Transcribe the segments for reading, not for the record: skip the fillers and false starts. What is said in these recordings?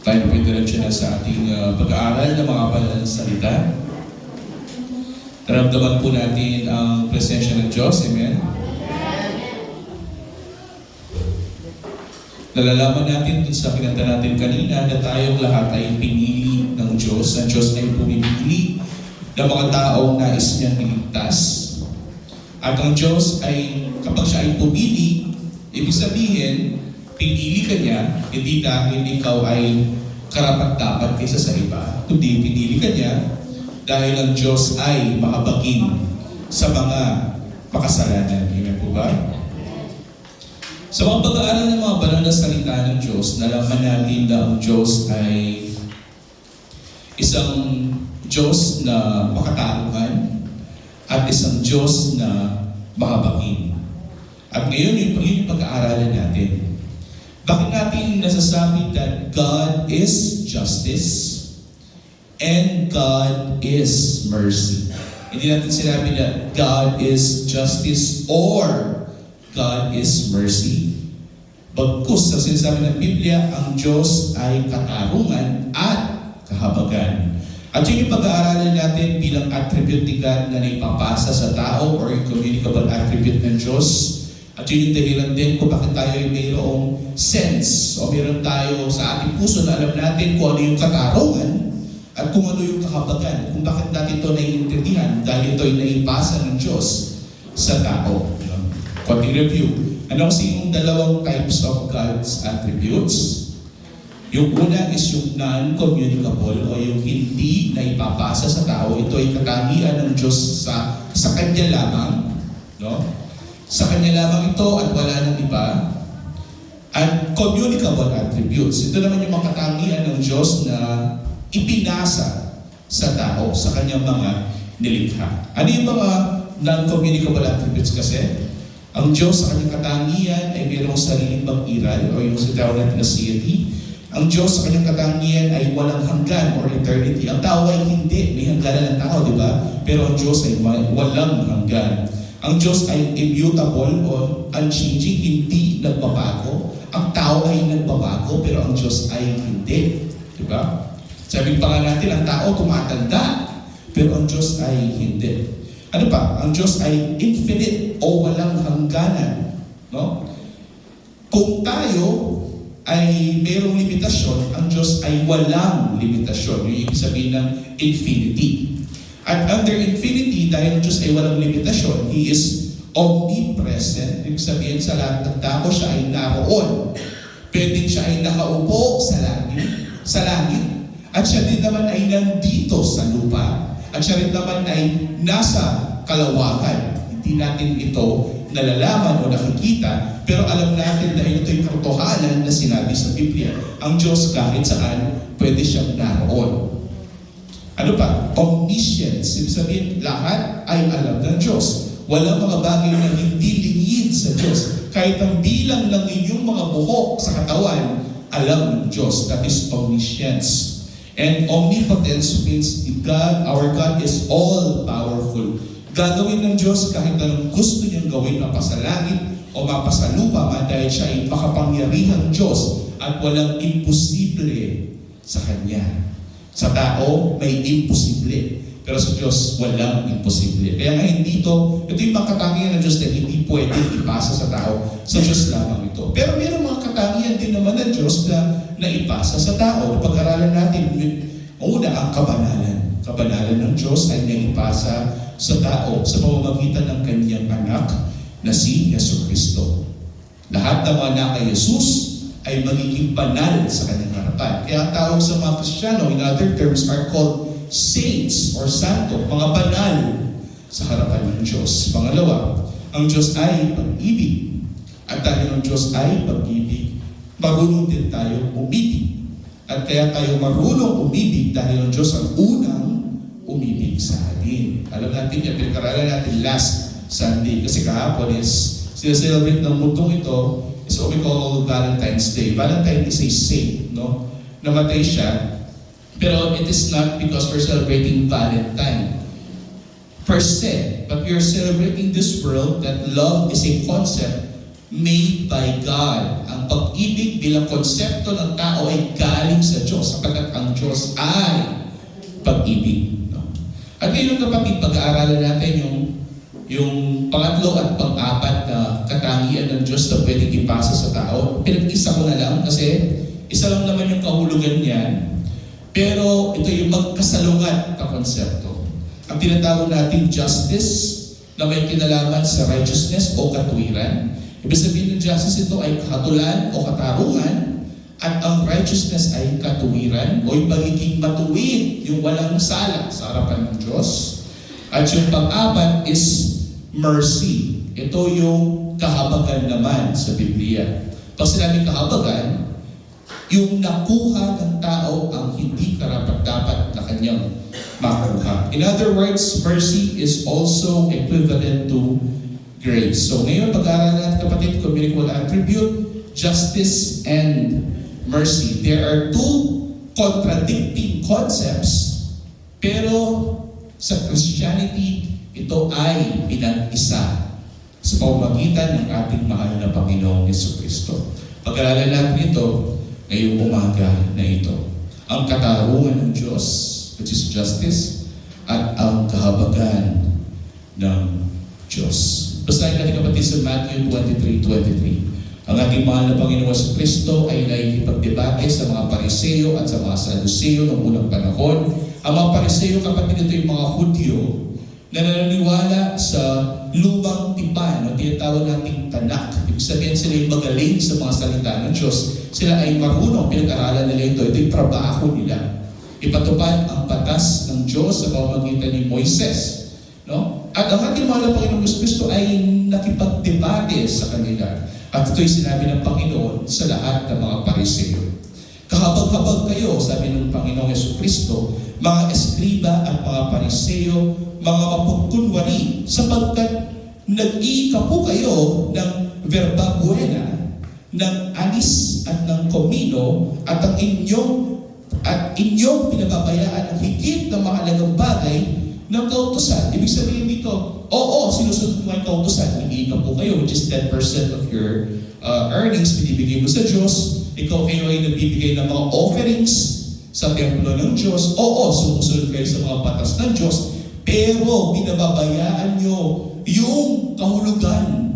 Tayo po'y diretso na sa ating pag-aaral ng mga banal na salita. Naramdaman po natin ang presensya ng Diyos. Amen? Nalalaman natin dun sa kinanta natin kanina na tayong lahat ay pinili ng Diyos. Ang Diyos ay pumipili ng mga taong nais niyang iligtas. At ang Diyos ay, kapag siya ay pumili, ibig sabihin, pinili ka niya, hindi dahil ikaw ay karapat-dapat kaysa sa iba. Kundi pinili ka niya dahil ang Diyos ay makabagin sa mga makasalanan. Amen po ba? Sa mga pag-aaral ng mga banal na salita ng Diyos, nalaman natin na ang Diyos ay isang Diyos na makatarungan at isang Diyos na makabagin. At ngayon yung pag-aaralan natin. Bakit natin nasasabi that God is justice and God is mercy? Hindi natin sinabi na God is justice or God is mercy. Bagkus sa sinasabi ng Biblia, ang Diyos ay katarungan at kahabagan. At yun yung pag-aaralan natin bilang attribute ni God na naipapasa sa tao or yung communicable attribute ng Diyos. At yun yung dahilan din kung bakit tayo ay mayroong sense o mayroon tayo sa ating puso na alam natin kung ano yung katarungan at kung ano yung kahabagan. Kung bakit natin ito naiintindihan dahil ito ay naipasa ng Diyos sa tao. Konting review. Ano kasi yung dalawang types of God's attributes? Yung una is yung non-communicable o yung hindi na ipapasa sa tao. Ito ay katangian ng Diyos sa Kanya lamang. No? Sa Kanya lamang ito at wala ng iba. At communicable attributes. Ito naman yung mga katangian ng Diyos na ipinasa sa tao, sa Kanyang mga nilikha. Ano yung mga non-communicable attributes kasi? Ang Diyos sa Kanyang katangian ay mayroong sariling pag-iral o yung sinatawag natin na deity. Ang Diyos sa Kanyang katangian ay walang hanggan or eternity. Ang tao ay hindi. May hangganan ng tao, di ba? Pero ang Diyos ay walang hanggan. Ang Diyos ay immutable o unchanging, hindi nagbabago. Ang tao ay nagbabago, pero ang Diyos ay hindi. Di ba? Sabi pa nga natin, ang tao tumatanda, pero ang Diyos ay hindi. Ano pa? Ang Diyos ay infinite o walang hangganan. No? Kung tayo ay mayroong limitasyon, ang Diyos ay walang limitasyon. Yung ibig sabihin ng infinity. At under infinity, dahil ang Diyos ay walang limitasyon, He is omnipresent. Ibig sabihin sa lahat ng tao, siya ay naroon. Pwede siya ay nakaupo sa langit. At siya din naman ay nandito sa lupa. At siya rin naman ay nasa kalawakan. Hindi natin ito nalalaman o nakikita, pero alam natin dahil ito yung katotohanan na sinabi sa Biblia. Ang Diyos kahit saan, pwede siyang naroon. Ano pa? Omniscience. Ibig sabihin, lahat ay alam ng Diyos. Walang mga bagay na hindi lingid sa Diyos. Kahit ang bilang ng inyong mga buhok sa katawan, alam ng Diyos. That is omniscience. And omnipotence means God, our God is all-powerful. Gagawin ng Diyos kahit anong gusto niyang gawin, mapasalangit o mapasalupa man dahil siya ay makapangyarihang Diyos at walang imposible sa Kanya. Sa tao, may imposible. Pero sa Diyos, walang imposible. Kaya nga hindi ito yung mga katangian ng Diyos na hindi pwede ipasa sa tao. Sa Diyos lamang ito. Pero mayroong mga katangian din naman ng Diyos na ipasa sa tao. Pag-aralan natin, una ang kabanalan. Kabanalan ng Diyos ay naipasa sa tao sa pamamagitan ng Kanyang anak na si Jesucristo. Lahat ng mga anak kay Jesus ay magiging banal sa Kanyang harapan. Kaya ang tawag sa mga Kristiyano, in other terms, are called saints or santo, mga banal sa harapan ng Diyos. Pangalawa, ang Diyos ay pag-ibig. At dahil ang Diyos ay pag-ibig, marunong din tayo umibig. At kaya tayo marunong umibig dahil ang Diyos ang unang umibig sa atin. Alam natin yan, pinag-aralan natin last Sunday. Kasi kahapon is sinaselebrate ng mundong ito is what we call Valentine's Day. Valentine is a saint, no? Namatay siya. Pero it is not because we're celebrating Valentine per se, but we are celebrating this world that love is a concept made by God. Ang pag-ibig pag-ibig bilang konsepto ng tao ay galing sa Diyos, sapagkat ang Diyos ay pag-ibig. No? At ngayon kapatid, pag-aaralan natin yung pangatlo at pang-apat na katangian ng Diyos na pwedeng ipasa sa tao. Pinag-isa ko na lang kasi isa lang naman yung kahulugan niyan. Pero ito yung magkasalungat na konsepto. Ang tinatawag natin justice na may kinalaman sa righteousness o katuwiran. Ibig sabihin ng justice ito ay kahatulan o katarungan, at ang righteousness ay katuwiran o yung pagiging matuwid, yung walang sala sa harapan ng Diyos. At yung pang-apat is mercy. Ito yung kahabagan naman sa Biblia. Pag sinabing kahabagan, yung nakuha ng tao ang hindi karapat-dapat na kanyang makuha. In other words, mercy is also equivalent to grace. So ngayon, pag-aaralan natin kapatid, communicable attribute, justice, and mercy. There are two contradicting concepts, pero sa Christianity, ito ay pinag-isa sa pamamagitan ng ating mahal na Panginoong Jesucristo. Pag-aaralan natin ito ngayong umaga na ito. Ang katarungan ng Diyos, which is justice, at ang kahabagan ng Diyos. Basahin natin kapatid sa Matthew 23:23. Ang ating mahal na Panginoong Jesucristo ay nakikipagdebate sa mga Pariseo at sa mga Saduseo ng unang panahon. Ang mga Pariseo, kapatid, ito yung mga Hudyo na naniniwala sa lumang tipan, o tinatawag nating Tanakh. Ibig sabihin sila yung magaling sa mga salita ng Diyos. Sila ay marunong, pinag-aralan nila ito. Ito yung trabaho nila. Ipatupad ang batas ng Diyos sa pamamagitan ni Moises. No? At ang ating mahal na Panginoong Jesucristo ay nakipagdebate sa kanila. At ito'y sinabi ng Panginoon sa lahat ng mga Pariseo. Kahabag-habag kayo, sabi ng Panginoong Jesucristo, mga eskriba at mga Pariseo, mga mapagkunwari, sapagkat nag-iikapo kayo ng verba buena, ng anis at ng komino, at ang inyong pinababayaan ang higit na mahalagang bagay ng kautusan. Ibig sabihin dito, oo, sinusunod mo ang kautusan, nag-iikapo kayo, which is 10% of your earnings, binibigay mo sa Diyos. Ikaw kayo ay nagbibigay ng mga offerings sa templo ng Diyos. Oo, sumusunod kayo sa mga batas ng Diyos. Pero binababayaan nyo yung kahulugan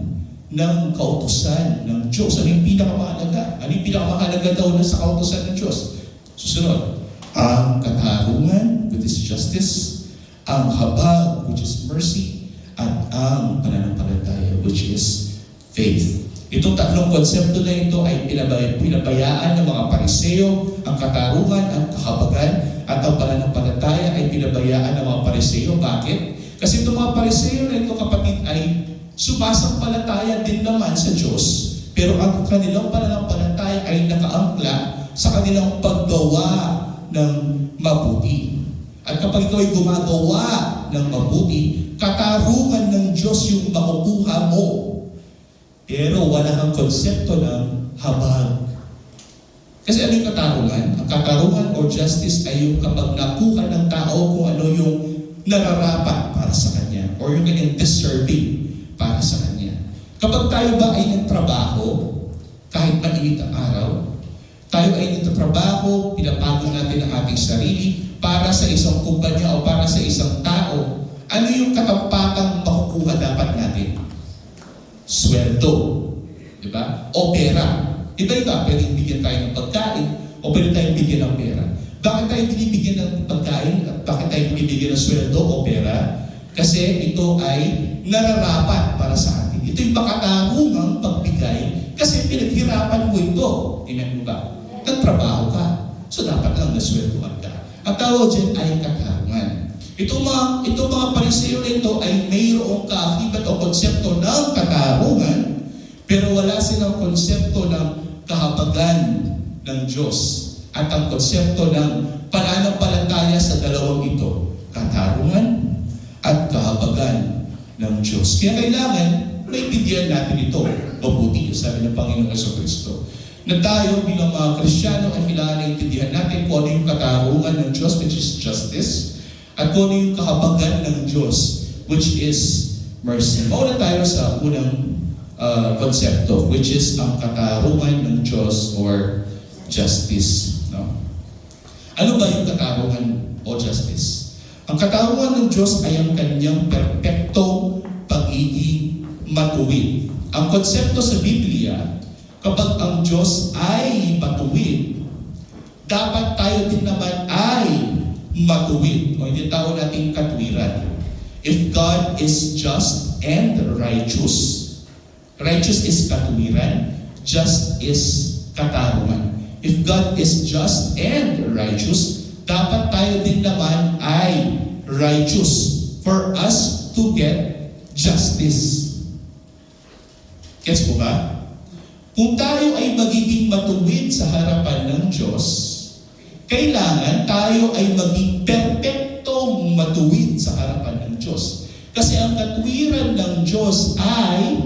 ng kautusan ng Diyos. Ano yung pinakamahalaga? Ano yung pinakamahalaga daw na sa kautusan ng Diyos? Susunod, ang katarungan, which is justice, ang habag, which is mercy, at ang pananampalataya, which is faith. Itong tatlong konsepto na ito ay pinabayaan ng mga Pariseo, ang katarungan, ang kahabagan, at ang pananampalataya ay pinabayaan ng mga Pariseo. Bakit? Kasi itong mga Pariseo na ito, kapatid, ay sumasampalataya din naman sa Diyos, pero ang kanilang pananampalataya ay nakaangkla sa kanilang paggawa ng mabuti. At kapag ikaw ay gumagawa ng mabuti, katarungan ng Diyos yung makukuha mo. Pero wala kang konsepto ng habag. Kasi ano yung katarungan? Ang katarungan o justice ay yung kapag nakuha ng tao kung ano yung nararapat para sa kanya or yung kanyang deserving para sa kanya. Kapag tayo ba ay nagtrabaho, kahit mainit ang araw, tayo ay nagtatrabaho, pinapagod natin ang ating sarili para sa isang kumpanya o para sa isang tao, ano yung katampatang makukuha dapat natin? Sweldo. Diba? O pera. Iba-iba, pwedeng bigyan tayo ng pagkain o pwede tayong bigyan ng pera. Bakit tayo binibigyan ng pagkain at bakit tayo binibigyan ng sweldo o pera? Kasi ito ay nararapat para sa atin. Ito yung makatarungang pagbigay kasi pinaghirapan mo ito. Amen mo ba? Nagtrabaho ka. So dapat lang nasweldohan ka. Ang tawag dyan ay katarungan. Itong mga Pariseo na ito ay mayroong kaakibat o konsepto ng katarungan, pero wala silang konsepto ng kahabagan ng Diyos at ang konsepto ng pananampalataya sa dalawang ito, katarungan at kahabagan ng Diyos. Kaya kailangan maintindihan natin ito mabuti, sabi ng Panginoong Jesucristo. Na tayo bilang mga Kristiyano ay kailangan naintindihan natin kung ano yung katarungan ng Diyos, which is justice, at kung ano yung kahabagan ng Diyos, which is mercy. Mauna tayo sa unang konsepto, which is ang katarungan ng Diyos or justice. No? Ano ba yung katarungan o justice? Ang katarungan ng Diyos ay ang kanyang perpektong pagiging matuwid. Ang konsepto sa Biblia, kapag ang Diyos ay matuwid, dapat tayo din naman ay matuwid. O hindi tawag natin katwiran. If God is just and righteous, righteous is katwiran, just is katarungan. If God is just and righteous, dapat tayo din naman ay righteous for us to get justice. Gets po ba? Kung tayo ay magiging matuwid sa harapan ng Diyos, kailangan tayo ay maging perpektong matuwid sa harapan ng Diyos. Kasi ang katwiran ng Diyos ay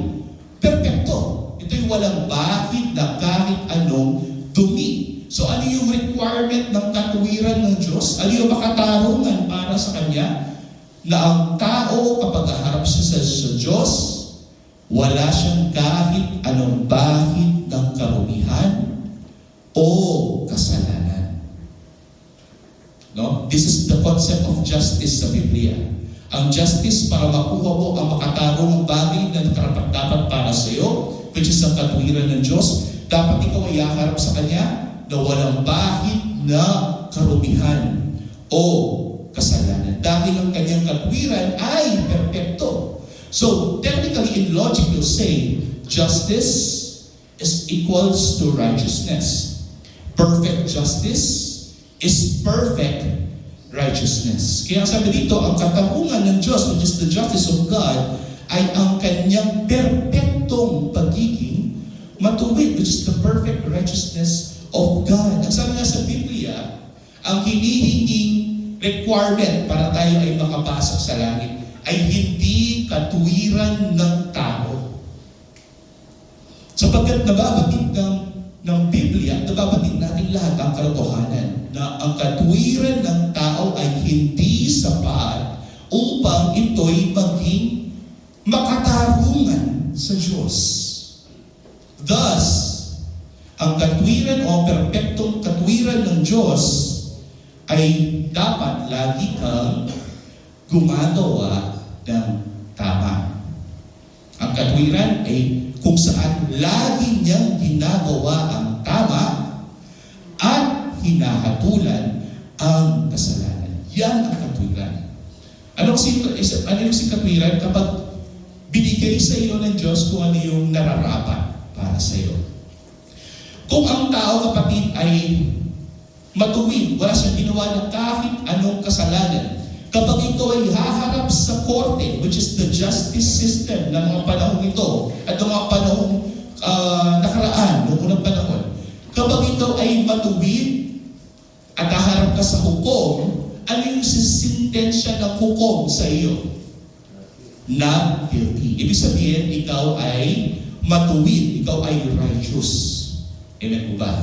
perpekto. Ito'y walang bakit na kahit anong dumi. So ano yung requirement ng katwiran ng Diyos? Ano yung makatarungan para sa Kanya? Na ang tao kapag haharap siya sa Diyos, wala siyang kahit anong bahid ng karumihan o kasalanan. No? This is the concept of justice sa Biblia. Ang justice para makuha mo ang makatarungang bagay na karapat-dapat para sa iyo, which is ang katwiran ng Diyos, dapat ikaw ay haharap sa Kanya na walang bahid na karumihan o kasalanan. Dahil ang Kanyang katwiran ay perpekto. So, technically, in logic, you'll say, justice is equals to righteousness. Perfect justice is perfect righteousness. Kaya sabi dito, ang katarungan ng Diyos, which is the justice of God, ay ang Kanyang perpektong pagiging matuwid, which is the perfect righteousness of God. Ang sabi nga sa Biblia, ang hinihinging requirement para tayo ay makapasok sa langit ay hindi katwiran ng tao. Sapagkat nababatid ng Biblia, nababatid natin lahat ang katotohanan na ang katwiran ng tao ay hindi sapat upang ito'y maging makatarungan sa Diyos. Thus, ang katwiran o perpektong katwiran ng Diyos ay dapat lagi kang gumagawa ng tama. Ang katwiran ay kung saan lagi niyang ginagawa ang tama at hinahatulan ang kasalanan. Yan ang katwiran. Ano yung katwiran? Kapag binigay sa iyo ng Diyos kung ano yung nararapat para sa iyo. Kung ang tao, kapatid, ay matuwid, wala siyang ginawa ng kahit anong kasalanan, kapag ito ay haharap sa korte, which is the justice system ng mga panahon ito, at ng mga panahon nakaraan, noong unang panahon, kapag ito ay matuwid at haharap ka sa hukom, ano yung sintensya ng hukom sa iyo? Not guilty. Ibig sabihin, ikaw ay matuwid, ikaw ay righteous. Amen po ba?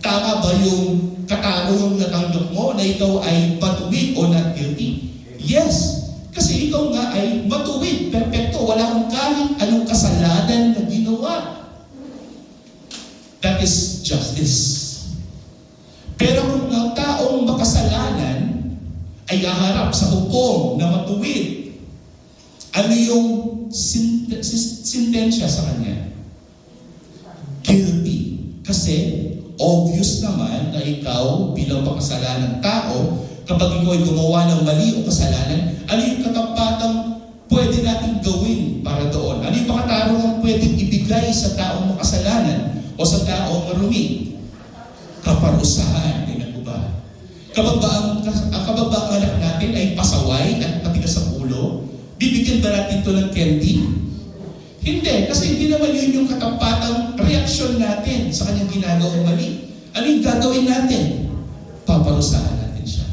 Tama ba yung katarungan na tanggap mo na ikaw ay matuwid o not guilty? Yes. Kasi ikaw nga ay matuwid, perpekto. Wala kang kahit anong kasalanan na ginawa. That is justice. Pero kung ang taong makasalanan ay haharap sa hukom na matuwid, ano yung sintensya sa kanya? Guilty. Kasi obvious naman na ikaw bilang makasalanan tao, kapag ikaw ay gumawa ng mali o kasalanan, ano yung katapatang pwede natin gawin para doon? Ano yung makatarungan pwedeng ibigay sa taong makasalanan o sa taong marumi? Kaparusahan. Tingnan mo ba? Kapag ang anak natin ay pasaway at matigas sa ulo, bibigyan ba natin ito ng candy? Hindi, kasi hindi naman yun yung katapatang reaksyon natin sa kanyang ginagawang mali. Ano yung gagawin natin? Paparusahan natin siya.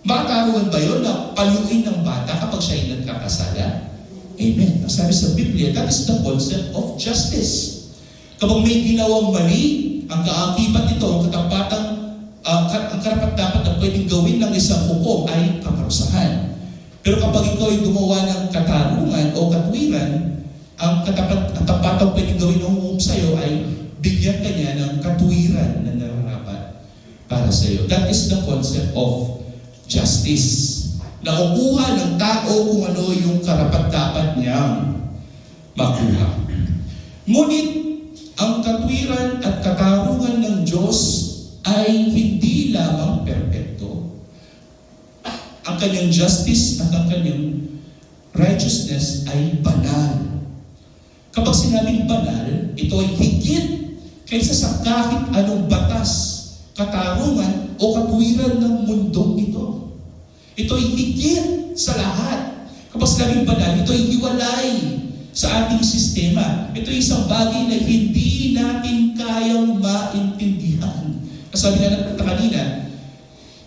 Makatarungan ba yun na paluin ng bata kapag siya ay nagkakasala? Amen. Ang sabi sa Biblia, that is the concept of justice. Kapag may ginawang mali, ang kaakibat nito, ang katapatang, ang karapat-dapat na pwedeng gawin ng isang hukom ay kaparusahan. Pero kapag ikaw ay gumawa ng katarungan o katwiran, ang katapatang pwedeng gawin ng hukom sa'yo ay bigyan ka niya ng katuwiran na nararapat para sa'yo. That is the concept of justice. Nakukuha ng tao kung ano yung karapat-dapat niyang makuha. Ngunit, ang katwiran at katarungan ng Diyos ay hindi lamang perpekto. Ang kanyang justice at ang kanyang righteousness ay banal. Kapag sinabing banal, ito ay higit kaysa sa kahit anong batas, katarungan o katwiran ng mundong ito. Ito ay higit sa lahat. Kapag sinabing banal, ito ay hiwalay sa ating sistema. Ito ay isang bagay na hindi natin kayang maintindihan. Kasabi nga ng kanina,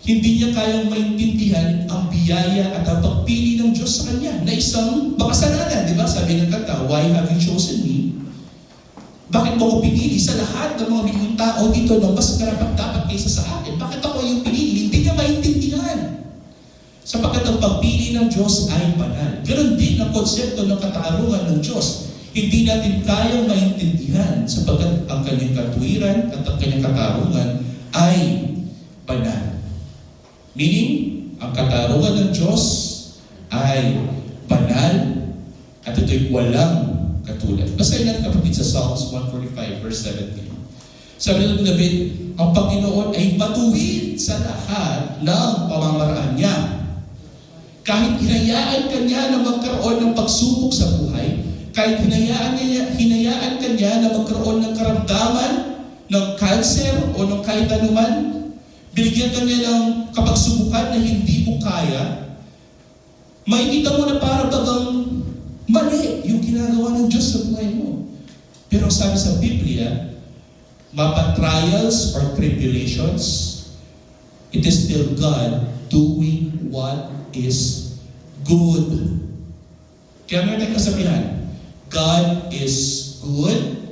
hindi niya kayang maintindihan ang biyaya at ang pagpili ng Diyos sa Kanya na isang makasalanan. Di ba? Sabi ng kanta, why have you chosen me? Bakit mo ko pinili sa lahat ng mga milyong tao dito na mas karapat-dapat kaysa sa akin? Bakit ako yung pinili? Hindi niya maintindihan. Sapagkat ang pagpili ng Diyos ay banal. Ganon din ang konsepto ng katarungan ng Diyos. Hindi natin kayang maintindihan sapagkat ang kanyang katwiran at ang kanyang katarungan ay banal. Meaning, ang katarungan ng Diyos ay banal at ito'y walang katulad. Basahin natin kapatid sa Psalms 145 verse 17. Sabi ng David, ang Panginoon ay matuwid sa lahat ng pamamaraan niya. Kahit hinayaan ka niya na magkaroon ng pagsubok sa buhay, kahit hinayaan ka niya na magkaroon ng karamdaman, ng cancer o ng kahit anuman, binigyan ka niya ng kapagsubukan na hindi mo kaya, makikita mo na para bagang mali yung ginagawa ng Diyos sa buhay mo. Pero sabi sa Biblia, mapa-trials or tribulations, it is still God doing what is good. Kaya meron tayong kasabihan, God is good.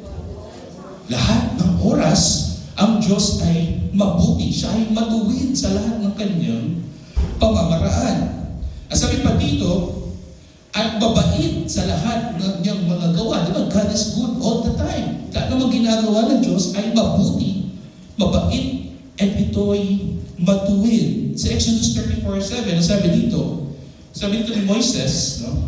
Lahat ng oras, ang Diyos ay mabuti. Siya ay matuwid sa lahat ng kanyang pamamaraan. At sabi pa dito, at mabait sa lahat ng niyang mga gawa. Diba? God is good all the time. Lahat ng mga ginagawa ng Diyos ay mabuti, mabait, at ito'y matuwid. Sa Exodus 34:7, sabi dito ni Moises, no?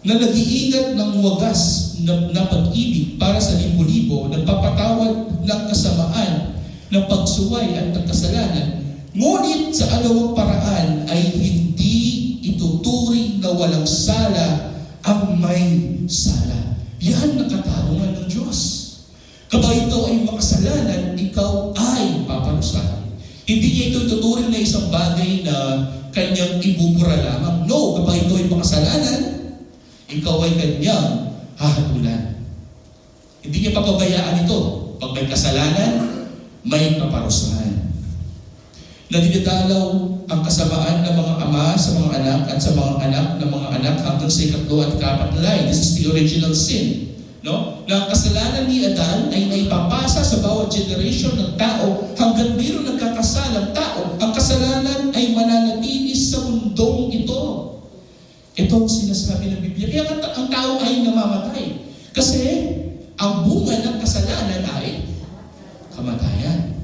Na nag-iingat ng wagas na pag-ibig para sa libo-libo, nagpapatawad ng kasamaan, ng pagsuway at ng kasalanan, ngunit sa anumang paraan ay hindi ituturing na walang sala ang may sala. Yan ang katarungan ng Diyos. Kapag ikaw ay makasalanan, ikaw ay paparusahan. Hindi niya ito ituturing na isang bagay na kanyang ibubura lamang. No, kapag ikaw ay makasalanan, ikaw ay kanyang hahatulan. Hindi niya papabayaan ito. Pag may kasalanan, may kaparusahan. Nadidalaw ang kasamaan ng mga ama sa mga anak at sa mga anak ng mga anak hanggang sa ikatlo at ikapat na lahi. This is the original sin. No? Na ang kasalanan ni Adan ay naipapasa sa bawat generation ng tao hanggang mayroon nagkakasalang tao. Ang kasalanan ay mananatili sa mundong ito. Ito ang sinasabi ng Biblia. Kaya ang tao ay namamatay. Kasi ang bunga ng kasalanan ay kamatayan.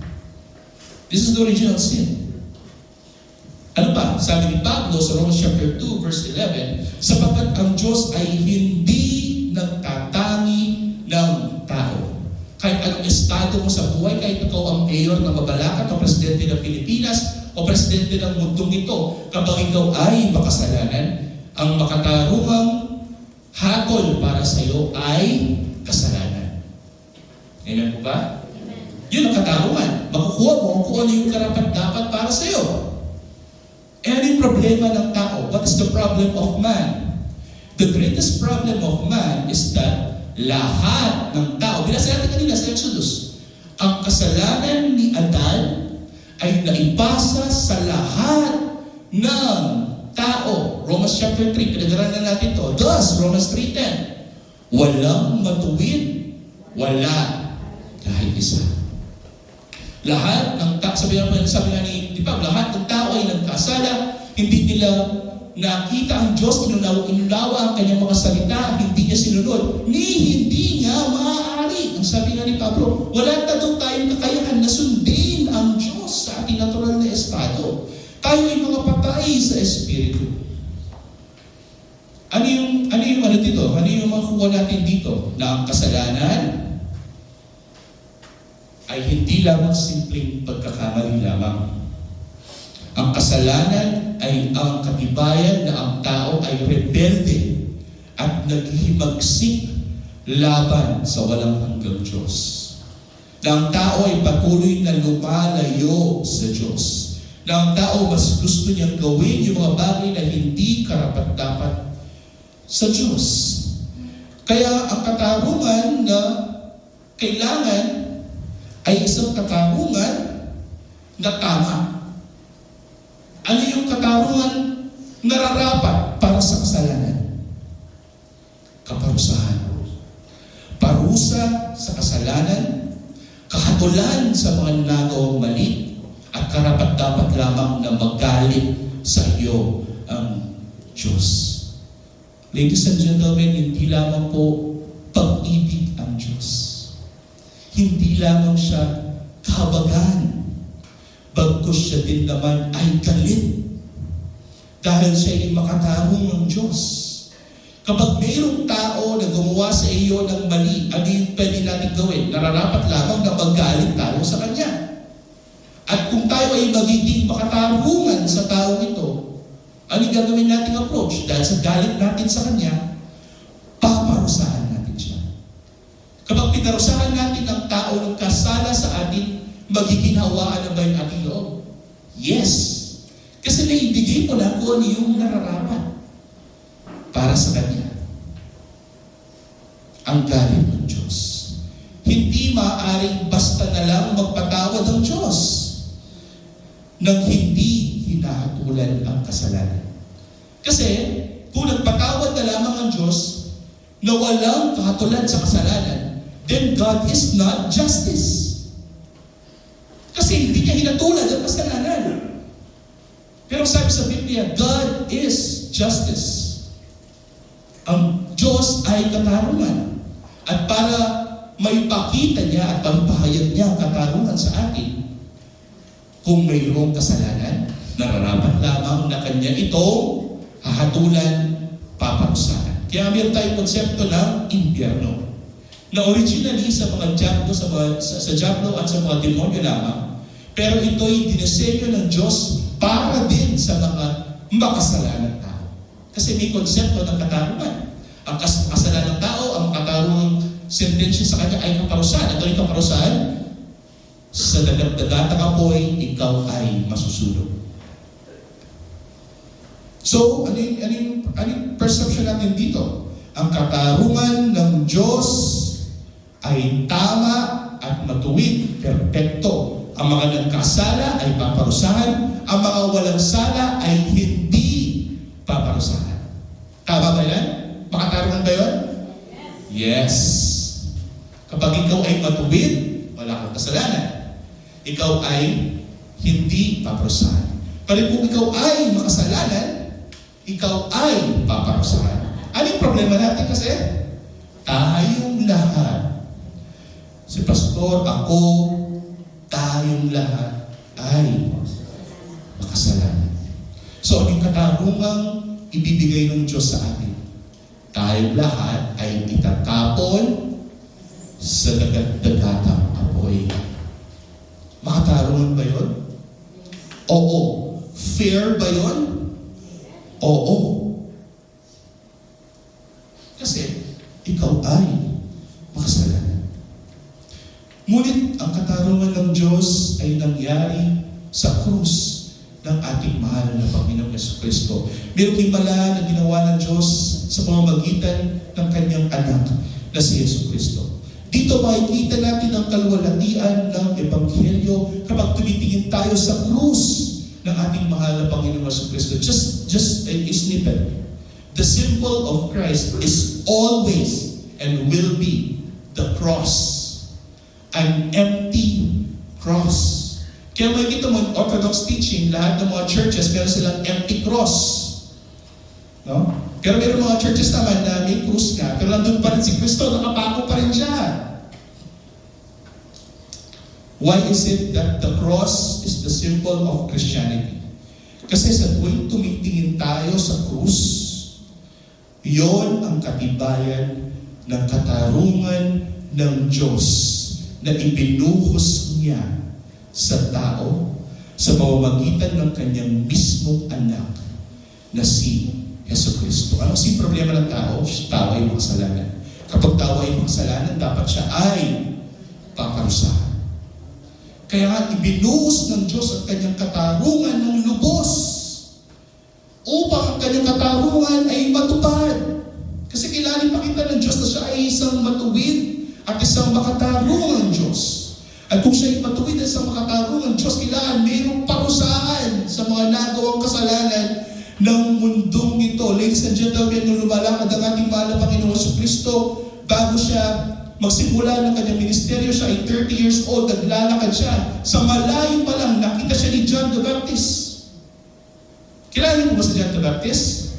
This is the original sin. Ano pa? Sabi ni Pablo sa Romans chapter 2 verse 11, sapagkat ang Diyos ay hindi nagtatangi ng tao. Kahit anong estado mo sa buhay, kahit ikaw ang mayor na Mabalacat o presidente ng Pilipinas o presidente ng mundong ito, kapag ikaw ay makasalanan, ang makatarungang hatol para sa iyo ay kasalanan. Amen po ba? Yun ang katarungan. Makukuha mo kung ano yung karapat-dapat para sa iyo. Ano yung problema ng tao? What is the problem of man? The greatest problem of man is that lahat ng tao, binasa natin kanina sa Exodus, ang kasalanan ni Adan ay naipasa sa lahat ng tao. Romans chapter 3, pinag-aralan natin ito. Thus, Romans 3:10, walang matuwid, wala kahit isa. Lahat ng tao, sabi nga ni, di ba, lahat ng tao ay nagkasala, hindi nila nakita ang Diyos, inunawa ang kanyang mga salita, hindi niya sinunod, hindi nga maaari. Ang sabi nga ni Pablo, wala tayong kakayahan na sundin ang Diyos sa ating natural na estado. Tayo ay mga patay sa Espiritu. Ano yung dito? Ano yung makuha natin dito? Na ang kasalanan ay hindi lamang simpleng pagkakamali lamang. Ang kasalanan ay ang katibayan na ang tao ay rebelde at naghihimagsik laban sa walang hanggang Diyos. Na ang tao ay patuloy na lumalayo sa Diyos. Na ang tao mas gusto niyang gawin yung mga bagay na hindi karapat-dapat sa Diyos. Kaya ang katarungan na kailangan ay isang katarungan na tama. Ano yung katarungan nararapat para sa kasalanan? Kaparusahan. Parusa sa kasalanan, kahatulan sa mga nagawang mali, at karapat-dapat lamang na magalit sa iyo ang Diyos. Ladies and gentlemen, hindi lamang po pag-ibig ang Diyos. Hindi lamang siya kahabagan. Bagkus siya din naman ay galit. Dahil siya ay makatarong ng Diyos. Kapag mayroong tao na gumawa sa iyo ng mali, ano yung pwede natin gawin? Nararapat lamang na magalit tayo sa Kanya. At kung tayo ay magiging makatarungan sa tao ito, ano yung gagawin nating approach? Dahil sa galit natin sa Kanya, paparusahan natin siya. Kapag pinarusahan natin ang tao ng kasala sa atin, magiging hawaan na ba yung ating loob? Yes. Kasi naibigay mo na kung ano yung nararapat para sa Kanya. Ang galit ng Diyos. Hindi maaaring basta na lang magpatawad ang Diyos nang hindi hinahatulan ang kasalanan. Kasi kung nagpatawad na lamang ang Diyos na walang kahatulan sa kasalanan, then God is not justice. Kasi hindi niya hinatulan ang kasalanan. Pero sabi sa Biblia, God is justice. Ang Diyos ay katarungan. At para maipakita niya at maipahayag niya ang katarungan sa atin, kung mayroong kasalanan, nararapat lamang na Kanya itong hahatulan, paparusahan. Kaya meron tayong konsepto ng impyerno. Na originally sa mga diablo, sa diablo at sa mga demonyo lamang, pero ito'y dinesenyo ng Diyos para din sa mga makasalanan tao. Kasi may konsepto ng katarungan. Ang kasalanan ng tao, ang katarungang sentensya sa kanya ay kaparusahan. Ito yung kaparusahan, sa dagat-dagatang apoy, ikaw ay masusunog. So, ano yung perception natin dito? Ang katarungan ng Diyos ay tama at matuwid, perpekto. Ang mga nagkasala ay paparusahan, ang mga walang sala ay hindi paparusahan. Tama ba yan? Makatarungan ba yun? Yes. Kapag ikaw ay matuwid, wala kang kasalanan. Ikaw ay hindi paparusahan. Pero kung ikaw ay makasalanan, ikaw ay paparusahan. Ano yung problema natin kasi? Tayong lahat, si pastor, ako, tayong lahat ay makasalanan. So, ang katarungang ibibigay ng Diyos sa atin, tayong lahat ay itatapon sa dagat-dagatang apoy. Makatarungan ba yun? Oo. Fair ba yun? Oo. Kasi, ikaw ay makasalanan. Ngunit ang katarungan ng Diyos ay nangyari sa krus ng ating mahal na Panginoong Jesucristo. Mayroong himala na ginawa ng Diyos sa pamamagitan ng kanyang anak na si Jesucristo. Dito makikita natin ang kaluwalhatian ng Ebanghelyo kapag tumitingin tayo sa krus ng ating mahal na Panginoong Jesucristo. Just a snippet. The symbol of Christ is always and will be the cross. An empty cross. Kaya makikita mo, Orthodox teaching, lahat ng mga churches, meron silang empty cross. No? Pero mayroong mga churches naman na may krus nga, pero nandun pa rin si Kristo, nakapako pa rin siya. Why is it that the cross is the symbol of Christianity? Kasi sa tuwing tumitingin tayo sa krus, yon ang katibayan ng katarungan ng Diyos na ibinuhos niya sa tao sa pamamagitan ng kanyang mismong anak na si Jesucristo. Ano si problema ng tao? Tao ay makasalanan. Kapag tao ay makasalanan, dapat siya ay paparusahan. Kaya nga, ibinuhos ng Diyos ang kanyang katarungan ng lubos upang ang kanyang katarungan ay matupad. Kasi kailangan ipakita ng Diyos na siya ay isang matuwid at isang makatarungang Diyos. At kung siya ay matuwid at isang makatarungang Diyos, kailangan mayroong parusahan sa mga nagawang kasalanan ng mundong ito. Ladies and gentlemen, nung lumalakad ang ating mahal na Panginoon Jesucristo, bago siya magsimula ng kanyang ministeryo, siya ay 30 years old, naglalakad siya. Sa malayo pa lang, nakita siya ni John the Baptist. Kilala niyo po ba si John the Baptist?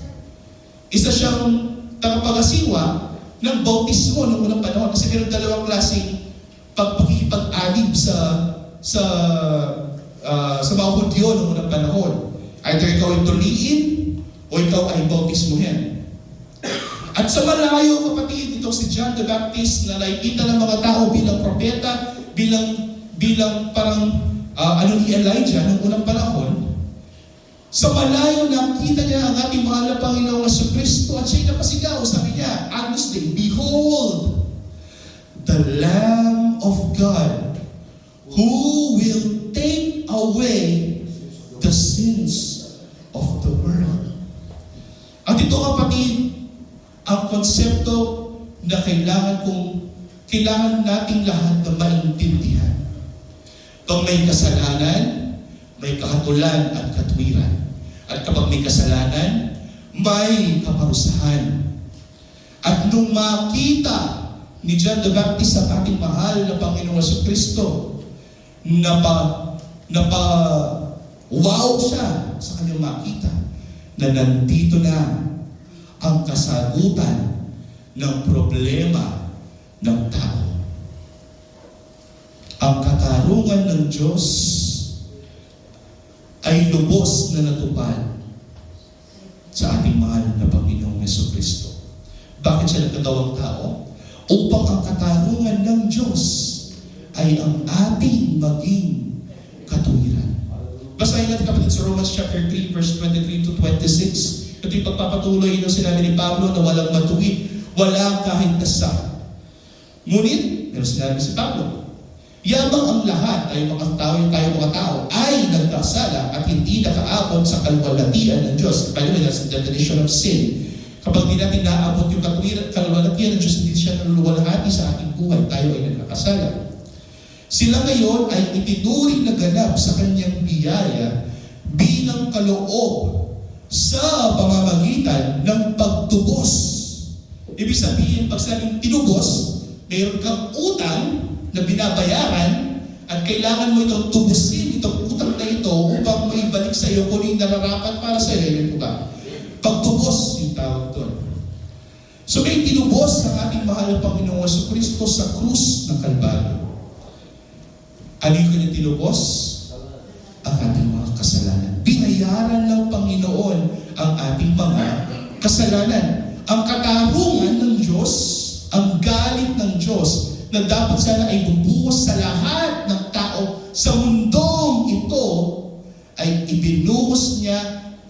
Isa siyang tagapagasiwa ng bautismo noong unang panahon. Kasi meron dalawang klaseng pagpakikipag-alib sa mga Hudyo noong unang panahon. Either ikaw ay tuliin o ikaw ay bautismuhin. At sa malayo, kapatid, itong si John the Baptist na nakikita ng mga tao bilang propeta, bilang parang ni Elijah noong unang panahon, sa malayo nakita niya ang ating mahal na Panginoong Jesucristo at siya'y napasigaw. Sabi niya, Agnus Dei, behold, the Lamb of God who will take away the sins of the world. At ito, kapatid, ang konsepto na kailangan nating lahat na maintindihan. Kung may kasalanan, may kahatulan at katwiran. At kapag may kasalanan, may kaparusahan. At nung makita ni John the Baptist ang ating mahal na Panginoong Jesucristo, wow siya sa kanyang makita na nandito na ang kasagutan ng problema ng tao. Ang katarungan ng Diyos ay lubos na natupad sa ating mahal na Panginoong Jesucristo. Bakit siya nagkatawang tao? Upang ang katarungan ng Diyos ay ang ating maging katuwiran. Basahin natin, kapatid, sa Romans chapter 3, verse 23 to 26. Ito yung pagpapatuloy ng sinabi ni Pablo na walang matuwid, walang kahit isa. Ngunit, meron sinabi si Pablo, yabang ang lahat tayo mga tao ay nagkasala at hindi nakaabot sa kalwalatian ng Diyos. By the way, that's the definition of sin. Kapag di natin naabot yung kalwalatian ng Diyos, hindi siya naluluwalhati sa ating buhay. Tayo ay nagkasala. Sila ngayon ay itinuring na ganap sa kanyang biyaya bilang kaloob sa pamamagitan ng pagtubos. Ibig sabihin, pag sinabing tinubos, mayroon kang utang na binabayaran at kailangan mo itong tubusin, itong utang na ito upang maibalik sa iyo kung yung nararapat para sa iyo. Yun po ba? Pagtubos yung tawag doon. So may tinubos ang ating mahal na Panginoong Jesucristo sa krus ng Kalbaryo. Ano yung kanyang tinubos? Ang ating mga kasalanan. Binayaran ng Panginoon ang ating mga kasalanan. Ang katarungan ng Diyos, ang galit ng Diyos, na dapat sana ay bubuhos sa lahat ng tao sa mundong ito, ay ibinuhos niya,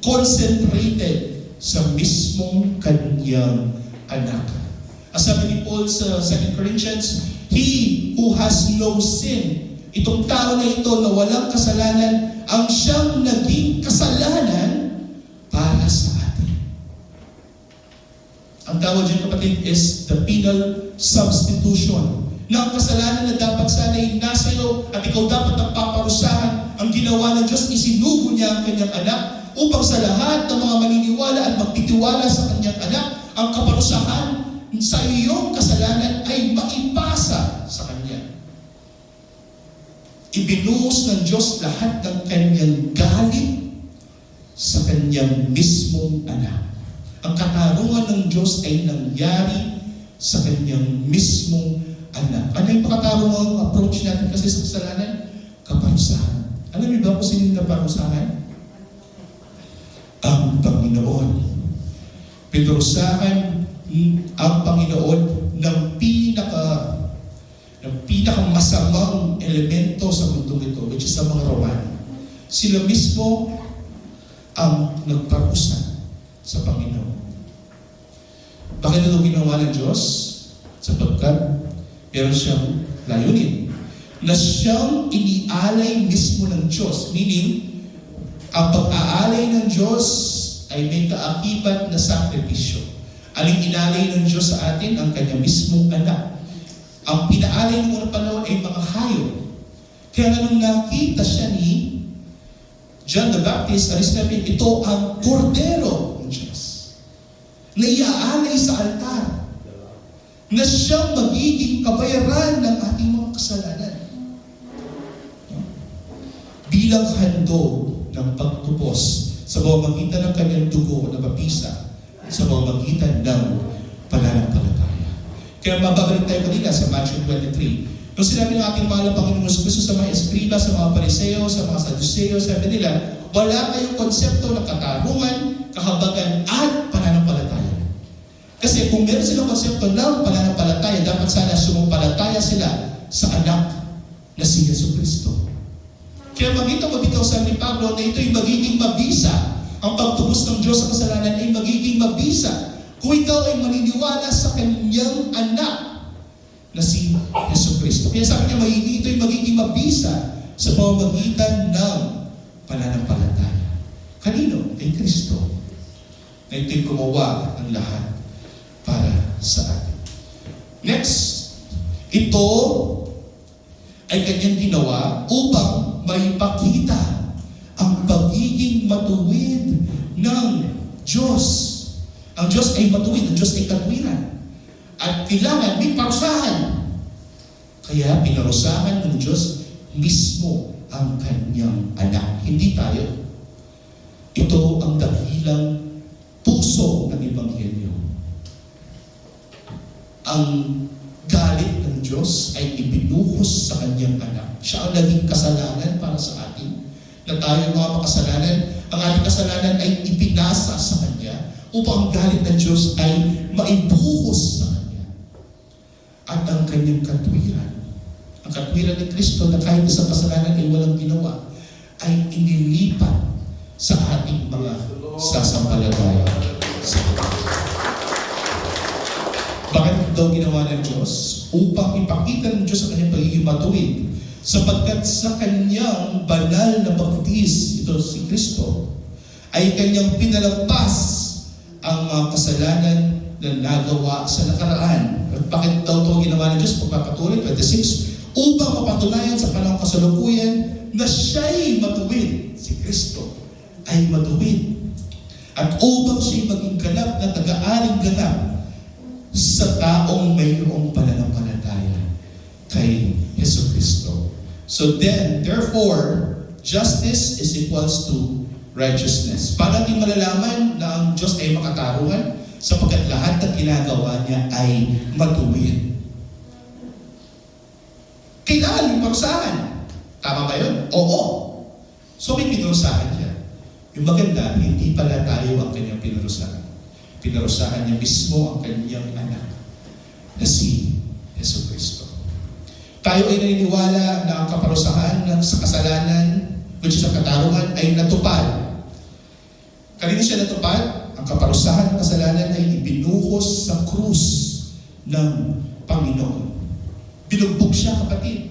concentrated sa mismong kanyang anak. As sabi ni Paul sa 2 Corinthians, he who has no sin, itong tao na ito na walang kasalanan, ang siyang naging kasalanan para sa atin. Ang tawag dyan, kapatid, is the penal substitution. Na ang kasalanan na dapat sana ay nasa iyo at ikaw dapat ang paparusahan, ang ginawa ng Diyos, isinugo niya ang kanyang anak upang sa lahat ng mga maniniwala at magtitiwala sa kanyang anak, ang kaparusahan sa iyong kasalanan ay maipasa sa kanya. Ibinuhos ng Diyos lahat ng kanyang galit sa kanyang mismong anak. Ang katarungan ng Diyos ay nangyari sa kanyang mismong anak. Ano yung pakatarungang approach natin kasi sa kasalanan? Kaparusahan. Alam niyo ba kung sino yung naparusahan? Ang Panginoon. Pinurusahan ang Panginoon ng pinakamasamang elemento sa mundong ito, which is ang mga Romano. Sila mismo ang nagparusa sa Panginoon. Bakit ito ginawa ng Diyos? Sapagkat meron siyang layunin na siyang inialay mismo ng Diyos. Meaning, ang pag-aalay ng Diyos ay may kaakibat na sakripisyo. Aling inalay ng Diyos sa atin ang kanya mismong anak. Ang pinaalay ng unang panahon ay mga hayop. Kaya nga nung nakita siya ni John the Baptist, sinabi, ito ang kordero ng Diyos na iaalay sa altar, na siyang magiging kabayaran ng ating mga kasalanan. Bilang handog ng pagtupos sa pamamagitan ng kanyang dugo na mapisa sa pamamagitan ng pananampalataya. Kaya mababalik tayo kanina sa Matthew 23. Nung sinabi ng ating mahal na Panginoon Kristo sa mga eskriba, sa mga pariseo, sa mga saduseo, sabi nila, wala kayong konsepto ng katarungan, kahabagan, at pananampalataya. Kasi kung meron silang konsepto ng pananampalataya, dapat sana sumumpalataya sila sa anak na si Yesu Kristo. Kaya mabitaw sa ni Pablo na ito'y magiging mabisa. Ang pagtubos ng Diyos sa kasalanan ay magiging mabisa kung ikaw ay maniniwala sa kanyang anak na si Yesu Kristo. Kaya sabi niya, ito'y magiging mabisa sa pamamagitan ng pananampalataya. Kanino? Kay Kristo. Na ito'y gumawa ng lahat para sa atin. Next, ito ay kanyang ginawa upang maipakita ang pagiging matuwid ng Diyos. Ang Diyos ay matuwid, ang Diyos ay katwiran. At kailangan may parusahan. Kaya pinarusahan ng Diyos mismo ang kanyang anak. Hindi tayo. Ito ang dakilang puso ng Ebanghelyo. Ang galit ng Diyos ay ibinuhos sa kanyang anak. Siya ang naging kasalanan para sa atin. Na tayo mga makasalanan, ang ating kasalanan ay ipinasa sa Kanya upang ang galit ng Diyos ay maibuhos sa Kanya. At ang kanyang katwiran, ang katwiran ni Kristo na kahit sa kasalanan ay walang ginawa, ay inilipat sa ating mga sasampalataya sa Kanya. Bakit daw ginawa ng Diyos? Upang ipakita ng Diyos ang kanyang pagiging matuwid. Sapagkat sa kanyang banal na baptis, ito si Kristo, ay kanyang pinalagpas ang mga kasalanan na nagawa sa nakaraan. At bakit daw ito ginawa ng Diyos? Pagpapatuloy, 26, upang mapatunayan sa panahong kasalukuyan na siya'y matuwid. Si Kristo ay matuwid. At upang siya'y maging ganap na taga-aring ganap sa taong mayroong pananampalataya kay Yesu Kristo. So then, therefore, justice is equals to righteousness. Paano natin malalaman na ang Diyos ay makatarungan? Sapagkat lahat ng ginagawa niya ay matuwid. Kailangan yung parusahan. Tama ba yun? Oo. So may pinurusahan niya. Yung maganda, hindi pala tayo ang kanyang pinurusahan. Pinurusahan niya mismo ang kanyang anak na si Yesu Kristo. Tayo ay naniniwala na ang kaparusahan sa kasalanan, which is ang katarungan, ay natupad. Kanina siya natupad? Ang kaparusahan ng kasalanan ay ibinuhos sa krus ng Panginoon. Binugbog siya, kapatid.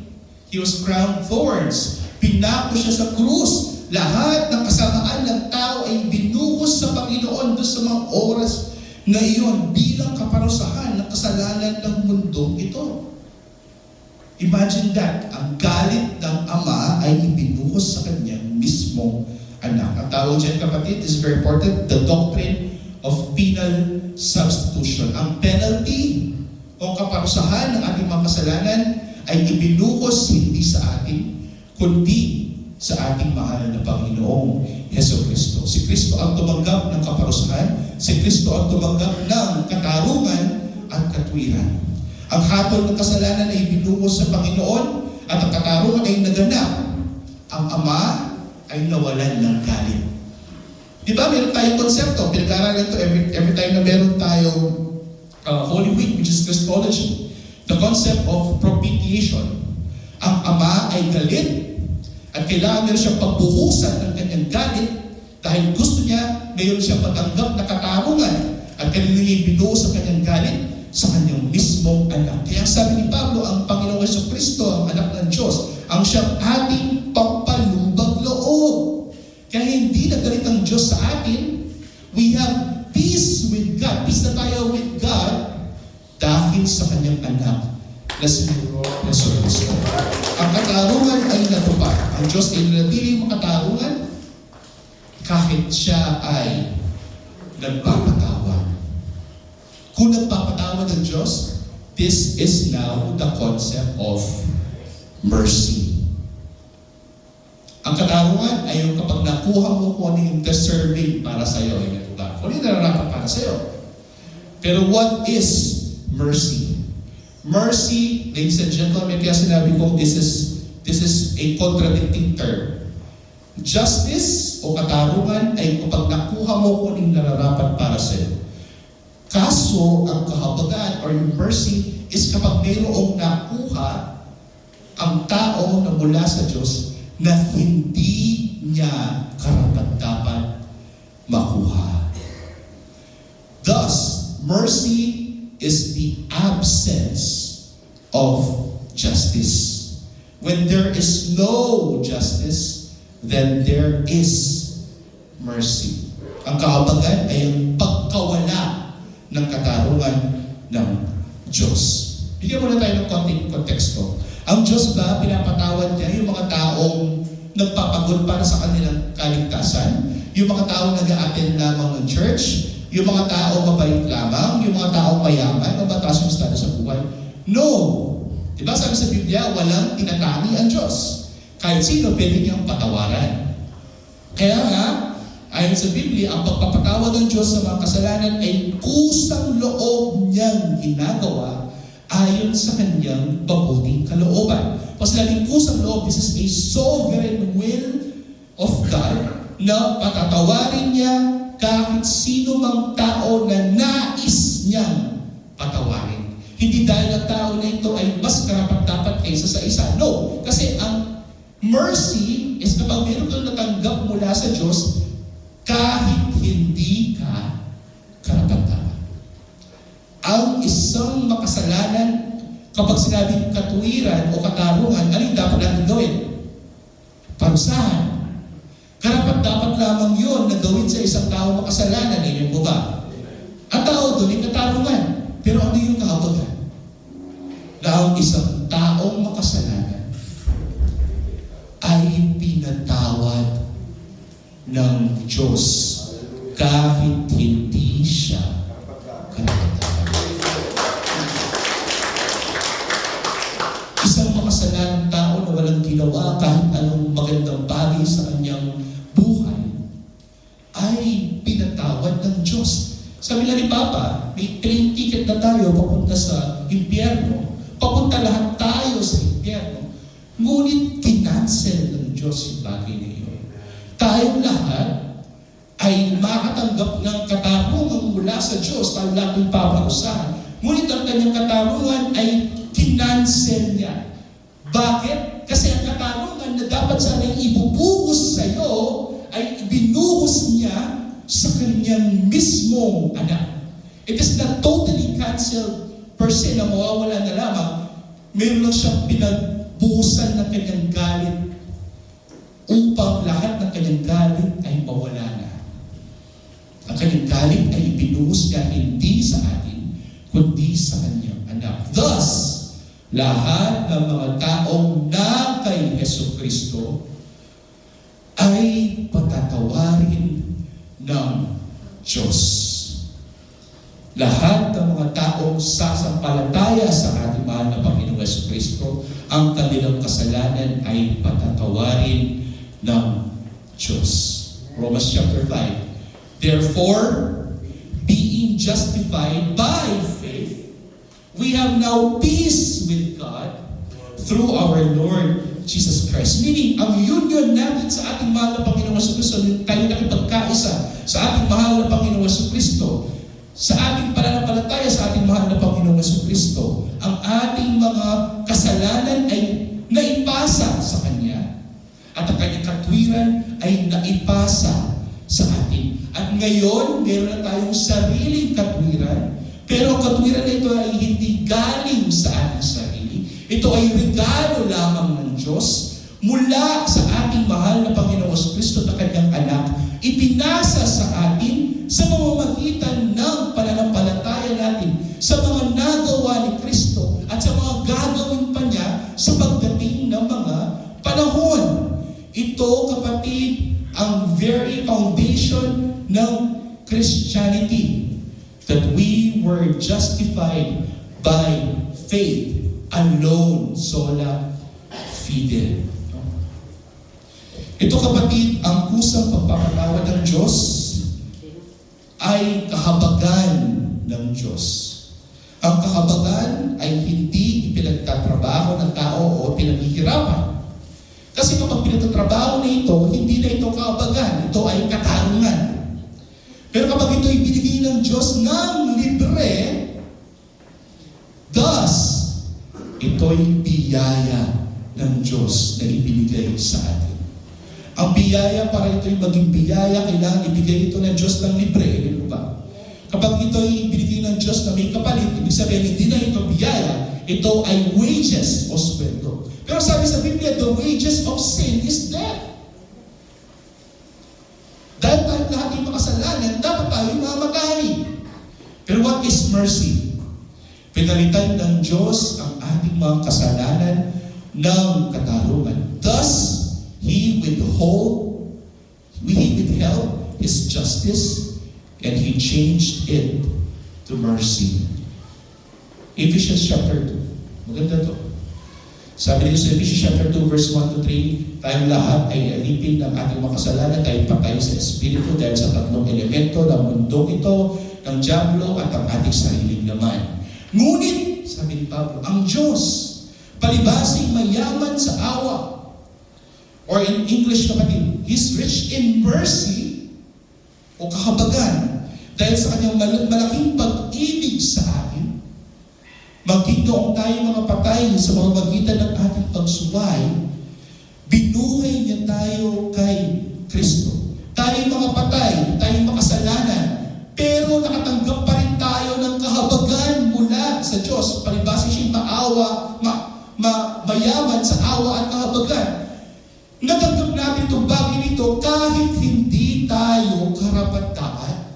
He was crowned thorns. Pinako siya sa krus. Lahat ng kasamaan ng tao ay binuhos sa Panginoon doon sa mga oras na iyon bilang kaparusahan ng kasalanan ng mundong ito. Imagine that, ang galit ng Ama ay ibinuhos sa kanyang mismong anak. Ang tawag dyan, kapatid, is very important, the doctrine of penal substitution. Ang penalty o kaparusahan ng ating mga kasalanan ay ibinuhos hindi sa atin, kundi sa ating mahal na Panginoong Jesucristo. Si Kristo ang tumanggap ng kaparusahan, si Kristo ang tumanggap ng katarungan at katwiran. Ang hatol ng kasalanan ay binuhos sa Panginoon at ang katarungan ay naganap. Ang Ama ay nawalan ng galit. Di ba, meron tayong konsepto, pinag-aaralan ito every time na meron tayong Holy Week, which is Christology. The concept of propitiation. Ang Ama ay galit at kailangan meron siyang pagbuhusan ng kanyang galit dahil gusto niya mayroon siyang patanggap na katarungan at kanina niya binuhos sa kanyang galit sa kanyang mismong anak. Kaya sabi ni Pablo, ang Panginoong Jesucristo, ang anak ng Diyos, ang siyang ating pampalubag loob. Kaya hindi nagalit ang Diyos sa atin. We have peace with God. Peace na tayo with God dahil sa kanyang anak na si Jesucristo. Ang katarungan ay natupad. Ang Diyos ay nanatiling makatarungan kahit siya ay nagpapatawad. Kung nagpapatawad ang Diyos, this is now the concept of mercy. Ang katarungan ay yung kapag nakuha mo kung ano yung deserving para sa iyo. Kung ano yung nararapat para sa iyo. Pero what is mercy? Mercy, ladies and gentlemen, kaya sinabi ko, this is a contradicting term. Justice o katarungan ay kapag nakuha mo kung ano yung nararapat para sa iyo. Kaso, ang kahabagan or yung mercy is kapag mayroong nakuha ang tao na mula sa Diyos na hindi niya karapat-dapat makuha. Thus, mercy is the absence of justice. When there is no justice, then there is mercy. Ang kahabagan ay ang pagkawala ng katarungan ng Diyos. Bigyan muna tayo ng konting konteksto. Ang Diyos ba, pinapatawad niya yung mga taong nagpapagod para sa kanilang kaligtasan? Yung mga taong nag-a-attend lamang ng church? Yung mga taong mabait lamang? Yung mga taong mayaman? Mabataas yung estado sa buhay? No! Diba sabi sa Biblia, walang tinatani ang Diyos. Kahit sino pwede niyang patawaran. Kaya nga, ayon sa Biblia, ang pagpapatawad ng Diyos sa mga kasalanan ay kusang loob niyang ginagawa ayon sa kanyang mabuting kalooban. Pag sinabing kusang loob, this is a sovereign will of God na patatawarin niya kahit sino mang tao na nais niyang patawarin. Hindi dahil ang tao na ito ay mas karapat-dapat kaysa sa isa. No, kasi ang mercy is kapag meron kang natanggap mula sa Diyos kahit hindi ka karapat-dapat. Ang isang makasalanan, kapag sinabing katuwiran o katarungan, ano yung dapat natin gawin? Parusahan. Karapat-dapat lamang yun na gawin sa isang tao makasalanan. Ngayon po ba? Ang tao doon ay katarungan. Pero ano yung kahabagan? Na ang isang taong makasalanan ay pinatawad ng Diyos kahit hindi siya karapat-dapat. Isang makasalanang tao na walang ginawa kahit anong magandang bagay sa kanyang buhay ay pinatawad ng Diyos. Sabi lang ni Papa, may train ticket na tayo papunta sa impyerno. Papunta lahat tayo sa impyerno. Ngunit kinansel ng Diyos yung bagay na iyon. Tayong lahat ay makatanggap ng katarungan mula sa Diyos. Tayo lahat yung paparusahan. Ngunit ang kanyang katarungan ay kinansel niya. Bakit? Kasi ang katarungan na dapat sana ibubuhos sa iyo ay binuhos niya sa kanyang mismong anak. It is not totally canceled per se na mawawala na lamang. Meron lang siyang pinagbuhusan ng kanyang galit upang lahat ng kanyang galit ay mawala na. Ang kanyang galit ay ibinuhos niya hindi sa atin, kundi sa kanyang anak. Thus, lahat ng mga taong na kay Jesucristo ay patatawarin ng Diyos. Lahat ng mga taong sasampalataya sa ating mahal na Panginoong Jesucristo, ang kanilang kasalanan ay patatawarin ng Diyos. Romans chapter 5. Therefore, being justified by faith, we have now peace with God through our Lord Jesus Christ. Meaning, ang union natin sa ating mahal na Panginoong Kristo, tayo nakipagkaisa sa ating mahal na Panginoong Kristo, sa ating pananampalataya sa ating mahal na Panginoong Kristo, ang ating mga kasalanan ay naipasa sa Kanya. At ang Kanyang katwiran ay naipasa sa atin. At ngayon, meron na tayong sariling katwiran, pero ang katwiran na ito ay hindi galing sa ating sarili. Ito ay regalo lamang ng Diyos mula sa ating mahal na Panginoong Kristo na Kanyang anak, ipinasa sa atin sa pamamagitan ng pananampalataya natin sa mga nagawa ni Kristo at sa mga gagawin pa niya sa pagdating ng mga panahon. Ito, kapatid, ang very foundation ng Christianity, that we were justified by faith alone, sola fide. Ito, kapatid, ang kusang pagpapatawad ng Diyos ay kahabagan ng Diyos. Ang kahabagan ay hindi ipinagtatrabaho ng tao o pinaghihirapan. Kasi kapag pinagtatrabaho na ito, hindi na ito kahabagan, ito ay katarungan. Pero kapag ito ay binigay ng Diyos ng libre, thus, ito'y biyaya ng Diyos na ibinigay sa atin. Ang biyaya, para ito'y maging biyaya, kailangan ibigay ito ng Diyos ng libre. Hindi ba? Kapag ito'y binigay ng Diyos na may kapalit, ibig sabihin, hindi na ito biyaya, ito ay wages o sweldo. Pero sabi sa Biblia, the wages of sin is death. Dahil tayo lahat ay makasalanan, dapat tayo mamatay. Pero what is mercy? Pinalitan ng Diyos ang ating mga kasalanan ng katarungan. Thus, He withheld His justice and He changed it to mercy. Ephesians chapter 2. Maganda to. Sabi dito sa Ephesians chapter 2 verse 1 to 3, tayong lahat ay alipin ng ating mga kasalanan, tayo patay sa Espiritu dahil sa tatlong elemento ng mundong ito, ng diablo at ang ating sariling laman. Ngunit, sabi ni Pablo, ang Diyos, palibasing mayaman sa awa, or in English, kapatid, He's rich in mercy o kahabagan dahil sa Kanyang malaking pag-ibig sa atin. Maging noong tayo mga patay sa mga magitan ng ating pagsuway, binuhay niya tayo kay Kristo. Tayo mga patay, tayo makasalanan, pero nakatanggap pa rin tayo ng kahabagan mula sa Diyos. Palibasa siyang maawa, mayaman sa awa at kahabagan. Natanggap natin itong bagay nito kahit hindi tayo karapat-dapat.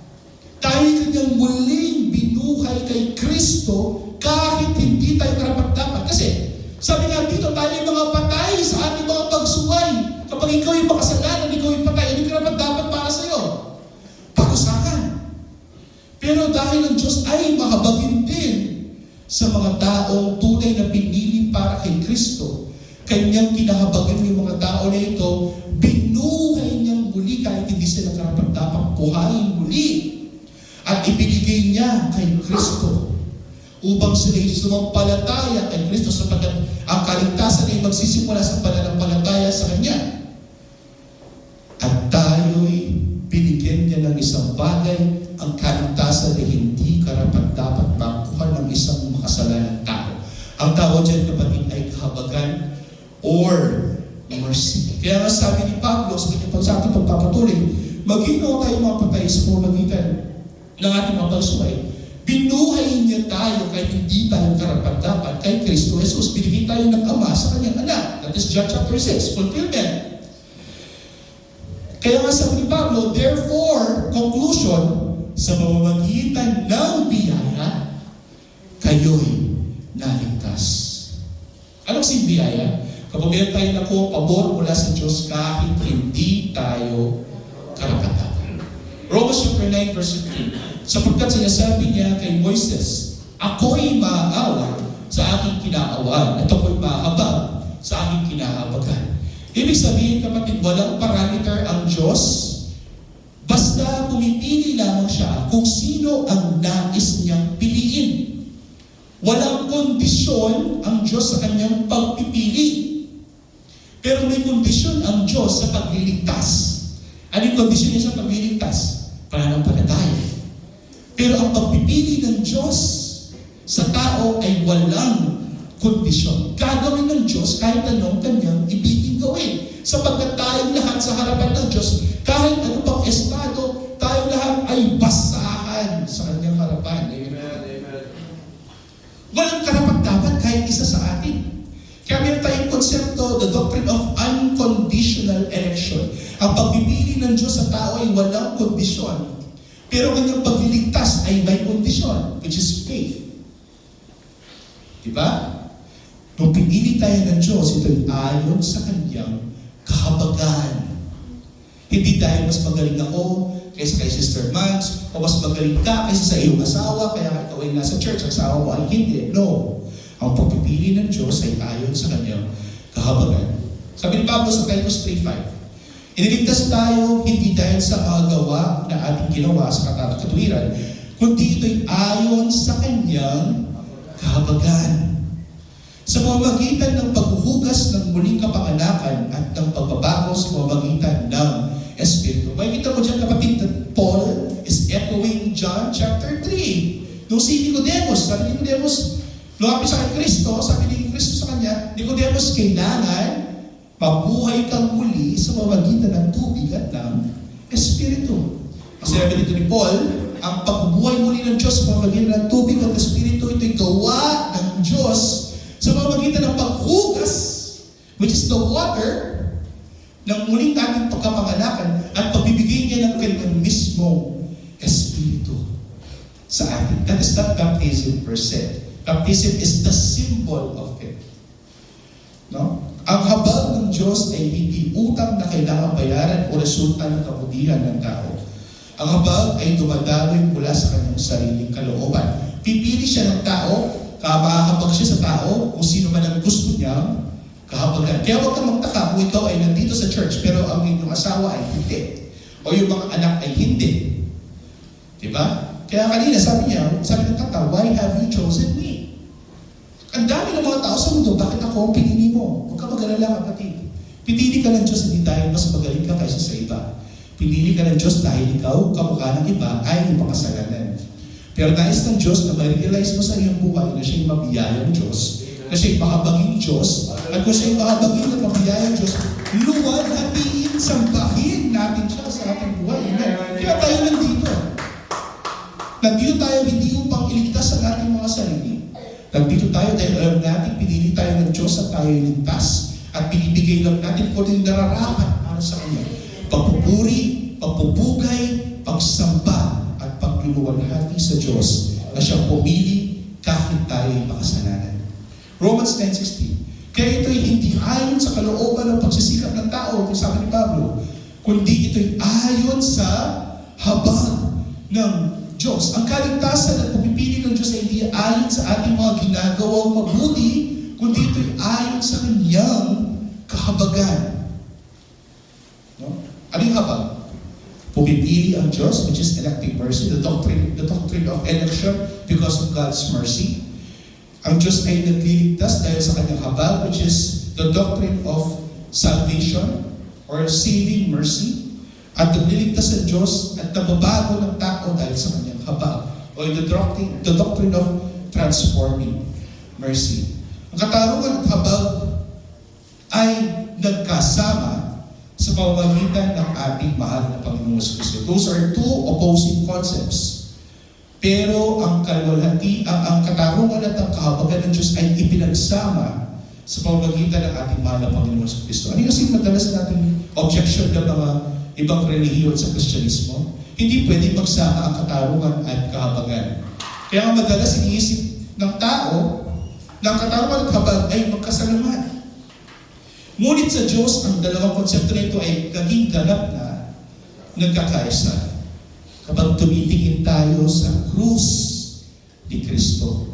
Tayo kanyang muling binuhay kay Kristo kahit hindi tayo karapat-dapat. Kasi sabi nga dito, tayo yung mga patay sa ating mga pagsuway. Kapag ikaw yung makasalanan, ikaw yung patay, hindi karapat-dapat para sa iyo. Parusahan. Pero dahil ang Diyos ay mahabagin din sa mga taong tunay na pinili para kay Kristo, Kanyang kinahabagan yung mga tao na ito, binuhay niyang muli kahit hindi sila karapat-dapat buhayin muli. At ibinigay niya kay Kristo upang sila sumampalataya kay Kristo sapagkat ang kaligtasan ay magsisimula sa pananampalataya sa Kanya. At tayo'y binigyan niya ng isang bagay, ang kaligtasan ay hindi karapat-dapat makuha ng isang makasalanan tao. Ang tawag dyan, kapatid, ay kahabagan or mercy. Kaya nga sabi ni Pablo sa ating pagpapatuloy, maging tayo mga patay sa pamamagitan ng ating mga pagsuway. Binuhay niya tayo kahit hindi tayo karapat-dapat kay Kristo Jesus. Binigay tayo ng Ama sa Kanyang anak. That is John chapter 6, fulfillment. Kaya nga sabi ni Pablo, therefore, conclusion, sa pamamagitan ng biyaya, kayo'y naligtas. Anong si biyaya? Kapag meron tayo nakuha pabor mula sa Diyos kahit hindi tayo karapat-dapat. Romans chapter 9 verse 15. Sapagkat sinasabi niya kay Moises, ako'y maaawa sa aking kinaawaan at ako'y maahabag sa aking kinahabagan. Ibig sabihin, kapatid, walang parameter ang Diyos. Basta pumipili lamang siya kung sino ang nais niyang piliin. Walang kondisyon ang Diyos sa kanyang pagpipili. Pero may kondisyon ang Diyos sa pagliligtas. Ano yung kondisyon niya sa pagliligtas? Pananampalataya. Pero ang pagpipili ng Diyos sa tao ay walang kondisyon. Gagawin ng Diyos kahit anong kanyang ibigin gawin. Sapagkat tayong lahat sa harapan ng Diyos, kahit ano pang estado, tayong lahat ay basahan sa kanyang harapan. Amen. Walang karapat-dapat kahit isa sa atin. Kaya meron tayong konsepto, the doctrine of unconditional election. Ang pagpipili ng Diyos sa tao ay walang kondisyon. Pero kanyang pagliligtas ay may kondisyon, which is faith. Diba? Nung pinili tayo ng Diyos, ito'y ayon sa kanyang kahabagahan. Hindi dahil mas magaling ako kaysa kay Sister Mans, o mas magaling ka kaysa sa iyong asawa, kaya ikaw ay nasa church, ang asawa mo ay hindi. No. Ang pagpipili ng Diyos ay ayon sa kanyang kahabagahan. Sabi ni Pablo sa Titus 3:5, iniligtas tayo hindi dahil sa mga gawa na ating ginawa sa katatuwiran, kundi ito'y ayon sa kanyang kahabagahan. Sa pamamagitan ng paghuhugas ng muling kapanganakan at ng pagbabago sa pamamagitan ng Espiritu. Makikita mo dyan, kapatid, that Paul is echoing John chapter 3. Nung si Nicodemus, sabi ni Nicodemus, lumapit sa kay Kristo, sabi ni Kristo sa kanya, Nicodemus, kailangan mabuhay kang muli sa pamamagitan ng tubig at ng Espiritu. Ang sinabi dito ni Paul, ang pagbubuhay muli ng Diyos sa pamamagitan ng tubig at Espiritu, ito'y gawa ng Diyos sa pamamagitan ng paghugas, which is the water, ng muling ating pagkapanganakan at pagbibigay niya ng kanyang mismong Espiritu sa atin. That is not baptism per se. Baptism is the symbol of it. No? Ang habag ng Diyos ay hindi utang na kailangan bayaran o resulta ng kabutihan ng tao. Ang habag ay dumadaloy mula sa kanyang sariling kalooban. Pipili siya ng tao, mahahabag siya sa tao kung sino man ang gusto niyang kahabagan. Kaya huwag kang magtaka kung ikaw ay nandito sa church pero ang inyong asawa ay hindi. O yung mga anak ay hindi. Diba? Kaya kanina sabi ng tata, why have you chosen me? Ang dami ng mga tao sa mundo, bakit ako ang pinili mo? Huwag ka mag-alala, kapatid. Pinili ka ng Diyos hindi dahil mas magaling ka kaysa sa iba. Pinili ka ng Diyos dahil ikaw, kamukha ng iba, ay ipakasalanan. Pero nais ng Diyos na ma-realize mo sa iyong buhay na siya'y mabiyayang Diyos, na siya'y makabaging Diyos, at kung siya'y makabaging at mabiyayang Diyos, luwalhatiin, sambahin natin siya sa ating buhay. Amen. Kaya tayo nandito. Nandito tayo hindi upang iligtas ang ating mga sarili. Nandito tayo dahil alam natin, pinili tayo ng Diyos at tayo iligtas, at binibigay lang natin kung yung nararapat para sa Kanya. Pagpupuri, pagpupugay, pagsamba, at pagluluwalhati sa Diyos na siyang pumili kahit tayo'y makasalanan. Romans 9:16. Kaya ito'y hindi ayon sa kalooban ng pagsisikap ng tao, kung sabi ni Pablo, kundi ito'y ayon sa habag ng Diyos. Ang kaligtasan at pagpipili ng Diyos ay hindi ayon sa ating mga ginagawang mabuti, kundi ito'y ayon sa Kanyang kahabagan. No? Ano yung habag? Pumipili ang Diyos, which is electing mercy, the doctrine of election because of God's mercy. Ang Diyos ay nagliligtas dahil sa Kanyang habag, which is the doctrine of salvation or saving mercy. At nagliligtas ng Diyos at nababago ng tao dahil sa Kanyang habag, o the doctrine of transforming mercy. Ang katarungan at habag ay nagkasama sa pamamagitan ng ating mahal na Panginoong Kristo. Those are two opposing concepts. Pero ang katarungan at ang kahabagan ng Diyos ay ipinagsama sa pamamagitan ng ating mahal na Panginoong Kristo. Ano kasi madalas nating objection ng mga ibang relihiyon sa Kristyanismo? Hindi pwede magsama ang katarungan at kahabagan. Kaya madalas iniisip ng tao na ang katarungan at habag ay magkasalaman. Ngunit sa Diyos, ang dalawang konsepto na ito ay naging ganap na nagkakaisa. Kapag tumitingin tayo sa krus ni Kristo,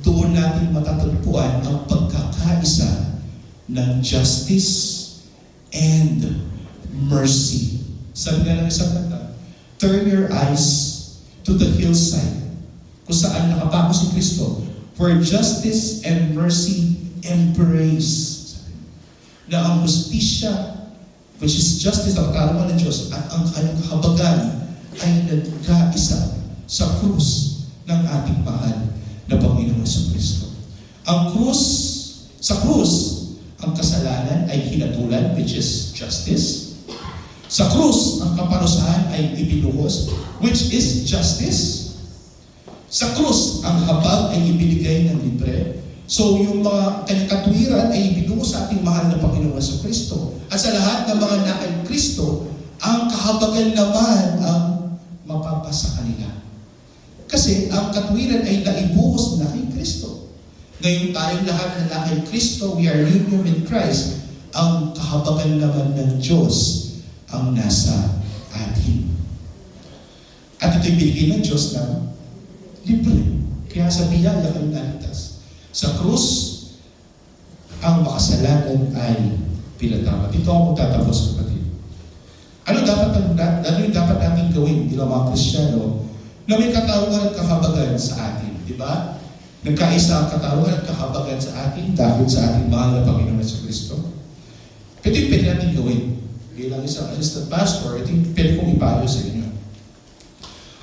doon natin matatagpuan ang pagkakaisa ng justice and mercy. Sabi nga ng isang kanta, turn your eyes to the hillside, kung saan nakapako si Kristo, where justice and mercy embrace. Na ang justisya, which is justice, ang katarungan ng Diyos, at ang kanyang kahabagan ay nagkaisa sa krus ng ating mahal na Panginoon sa Kristo. Sa krus, ang kasalanan ay hinatulan, which is justice. Sa krus, ang kaparusahan ay ibinuhos, which is justice. Sa krus, ang habag ay ibinigay ng libre. So, yung mga kanyang katwiran ay ibinuhos sa ating mahal na Panginoon sa Kristo. At sa lahat ng mga na kay Kristo, ang kahabagan naman ang mapapasa kanila. Kasi ang katwiran ay naibuhos na kay Kristo. Ngayon tayong lahat na na kay Kristo, we are union with Christ. Ang kahabagan naman ng Diyos ang nasa atin. At ito'y binigay ng Diyos na libre. Kaya sa biyaya kayo naligtas. Sa krus, ang makasalanan ay pinatawad. Ito ang magtatapos, kapatid. Ano yung dapat natin gawin bilang mga Kristiyano na may katarungan at kahabagan sa atin? Di ba? Nagkaisa ang katarungan at kahabagan sa atin dahil sa ating mahal na Panginoon sa Kristo. Ito yung pwede natin gawin. Bilang isang assistant pastor, ito yung pwede kong ipayo sa inyo.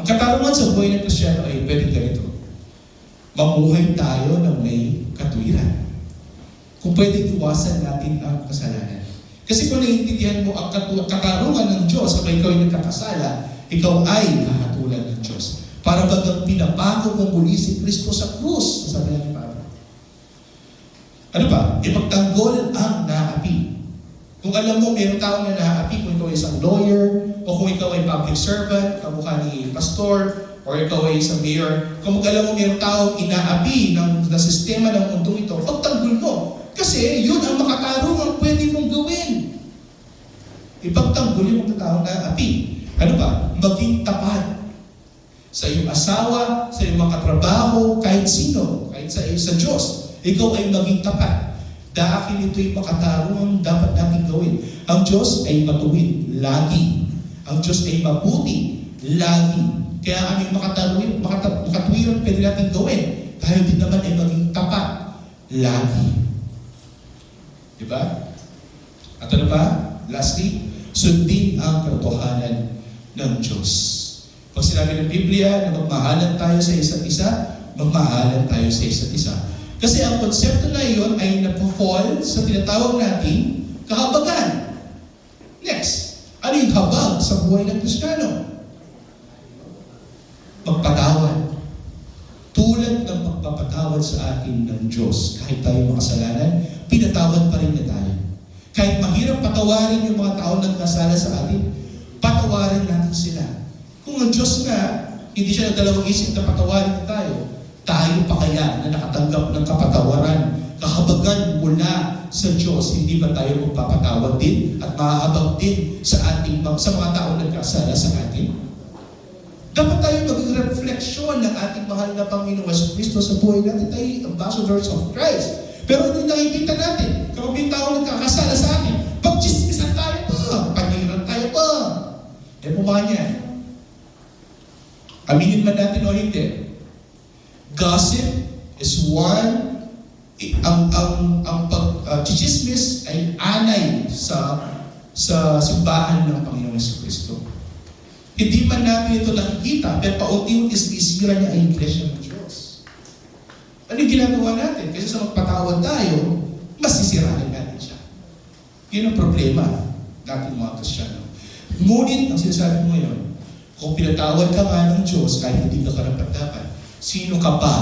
Ang katarungan sa buhay ng Kristiyano ay pwede ganito. Mamuhay tayo ng may katwiran. Kung pwede iwasan natin ang kasalanan. Kasi kung naiintindihan mo ang katarungan ng Diyos kapag ikaw ay nagkakasala, ikaw ay hahatulan ng Diyos. Para bagang pinapako mong muli si Kristo sa krus, sabi ng Pablo. Ano ba? Ipagtanggol ang naapi. Kung alam mo, mayroong tao na naapi, kung ikaw ay isang lawyer, o kung ikaw ay public servant, kamukha ni pastor, or ikaw ay isang mayor, kung alam mo mayroong tao inaapi ng sistema ng mundong ito, pagtanggol mo. Kasi yun ang makatarungan pwede mong gawin. Ipagtanggol yung mga tao na api. Ano ba? Maging tapat sa iyong asawa, sa iyong mga katrabaho, kahit sino, kahit sa Diyos. Ikaw ay maging tapat. Dahil ito'y makatarungan dapat natin gawin. Ang Diyos ay matuwid, lagi. Ang Diyos ay mabuti, lagi. Kaya ano yung makatwiran pwede natin gawin. Tayo din naman ay maging tapat, lagi. Diba? At ano pa? Lastly, sundin ang katotohanan ng Diyos. Pag sinabi ng Biblia na magmahalan tayo sa isa't isa, magmahalan tayo sa isa't isa. Kasi ang konsepto na iyon ay napafall sa tinatawag nating kahabagan. Next, ano yung habag sa buhay ng Kristiyano? Magpatawad. Tulad ng pagpapatawad sa atin ng Diyos, kahit tayo makasalanan, pinatawad pa rin niya tayo. Kahit mahirap patawarin yung mga tao na nagkasala sa atin, patawarin natin sila. Kung ang Diyos nga, hindi siya nagdalawang isip na patawarin tayo pa kaya na nakatanggap ng kapatawaran, kahabagan mula sa Diyos, hindi ba tayo magpapatawad din at maahabag din sa mga tao na nagkasala sa atin? Dapat tayo maging refleksyon ng ating mahal na Panginoon sa Kristo sa buhay natin. Tayo ambassadors of Christ. Pero hindi nakikita natin. Kapag may tao nagkakasala sa atin, pagchismisan tayo pa, pangiran tayo pa. E pumanya. Aminin man natin o hindi. Gossip is one, ang pagchichismis ay anay sa simbahan ng Panginoon sa Kristo. Hindi man natin ito nakikita, pero paunti-unti isira niya ang iglesia ng Diyos. Ano yung ginagawa natin? Kasi sa magpatawad tayo, mas sisirahin natin siya. Yun ang problema natin mga Kristiyano. Ngunit, ang sinasabi mo ngayon, kung pinatawad ka nga ng Diyos, kahit hindi ka karapat-dapat, sino ka pa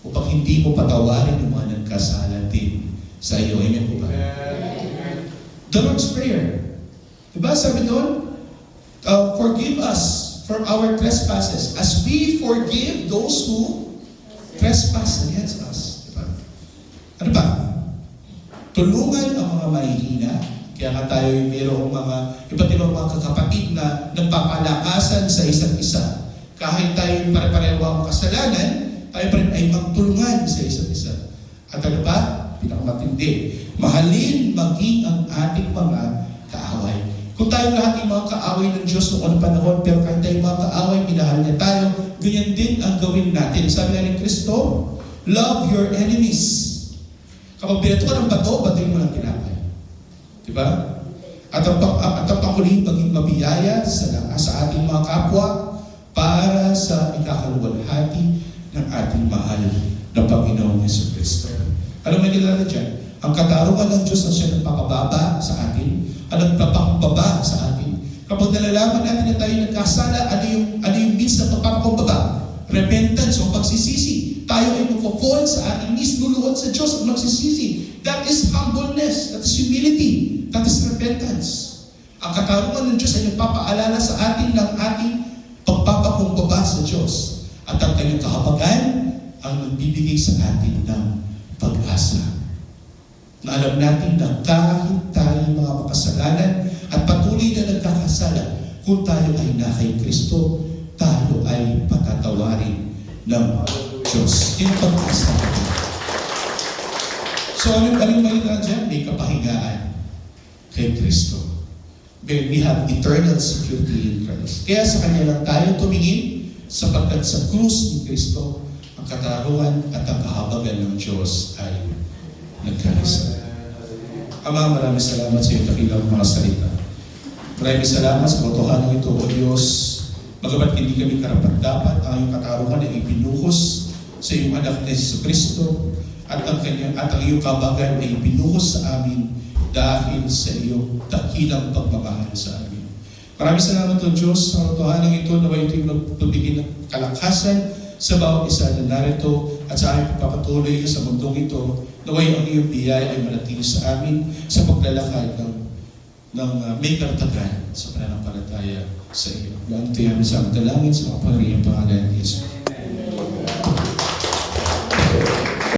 upang hindi mo patawarin yung mga nagkasala din sa iyo? Amen po ba? The Lord's Prayer. Diba sabi doon? Forgive us for our trespasses as we forgive those who trespass against us. Diba? Ano ba? Tulungan ang mga mahihina. Kaya nga tayo mayroong mga iba't ibang mga kakapatid na nagpapalakasan sa isa't isa. Kahit tayo pare-pareho ang kasalanan, tayo pa rin ay magtulungan sa isa't isa. At ano ba? pinakamatindi. Mahalin maging ang ating mga kaaway. Kung tayo lahat ay mga kaaway ng Diyos noong unang panahon, pero kahit tayo mga kaaway, minahal niya tayo, ganyan din ang gawin natin. Sabi nga ni Kristo, love your enemies. Kapag binato ka ng bato, batuin mo ng tinapay. Diba? At ang panguling maging mabiyaya sa ating mga kapwa para sa ikakaluwalhati ng ating mahal na Panginoon Yesu Kristo. Ano may nilala dyan? Ang katarungan ng Diyos na siya nagpapababa sa atin, ang nagpapakumbaba sa atin. Kapag nalalaman natin na tayo nagkasala, ano yung means ng pagpapakumbaba? Repentance o pagsisisi. Tayo ay magpo-fall sa ating knees, luluhod sa Diyos at magsisisi. That is humbleness. That is humility. That is repentance. Ang katarungan ng Diyos ay nagpapaalala sa atin ng ating pagpapakumbaba sa Diyos. At ang kanyang kahabagan ang nagbibigay sa atin ng pag-asa. Na alam natin na kahit tayo mga makasalanan at patuloy na nagkakasala, kung tayo ay na kay Kristo, tayo ay patatawarin ng Diyos. Yung pag-asa. So anong mahina dyan? May kapahingaan kay Kristo. We have eternal security in Christ. Kaya sa Kanya lang tayo tumingin sapagkat sa krus ni Kristo, ang katarungan at ang kahabagan ng Diyos ay nagkaisa. Ama, maraming salamat sa iyong dakilang mga salita. Maraming salamat sa katotohanan ito, O Diyos. Bagamat hindi kami karapat-dapat, ang iyong katarungan ay ibinuhos sa iyong anak na Yesu Kristo at ang iyong kahabagan ay ibinuhos sa amin dahil sa iyong dakilang pagmamahal sa amin. Maraming salamat, O Diyos, sa katotohanan ito na ito yung magbibigay ng kalakasan sa bawat isa na narito at sa aming pagpapatuloy sa mundong ito, naway ang iyong biyaya ay manatili sa amin sa paglalakad ng may kartagan sa pananampalataya sa iyo. Lang ito yan sa dalangin sa mga pangyayang pangalan ni Jesus.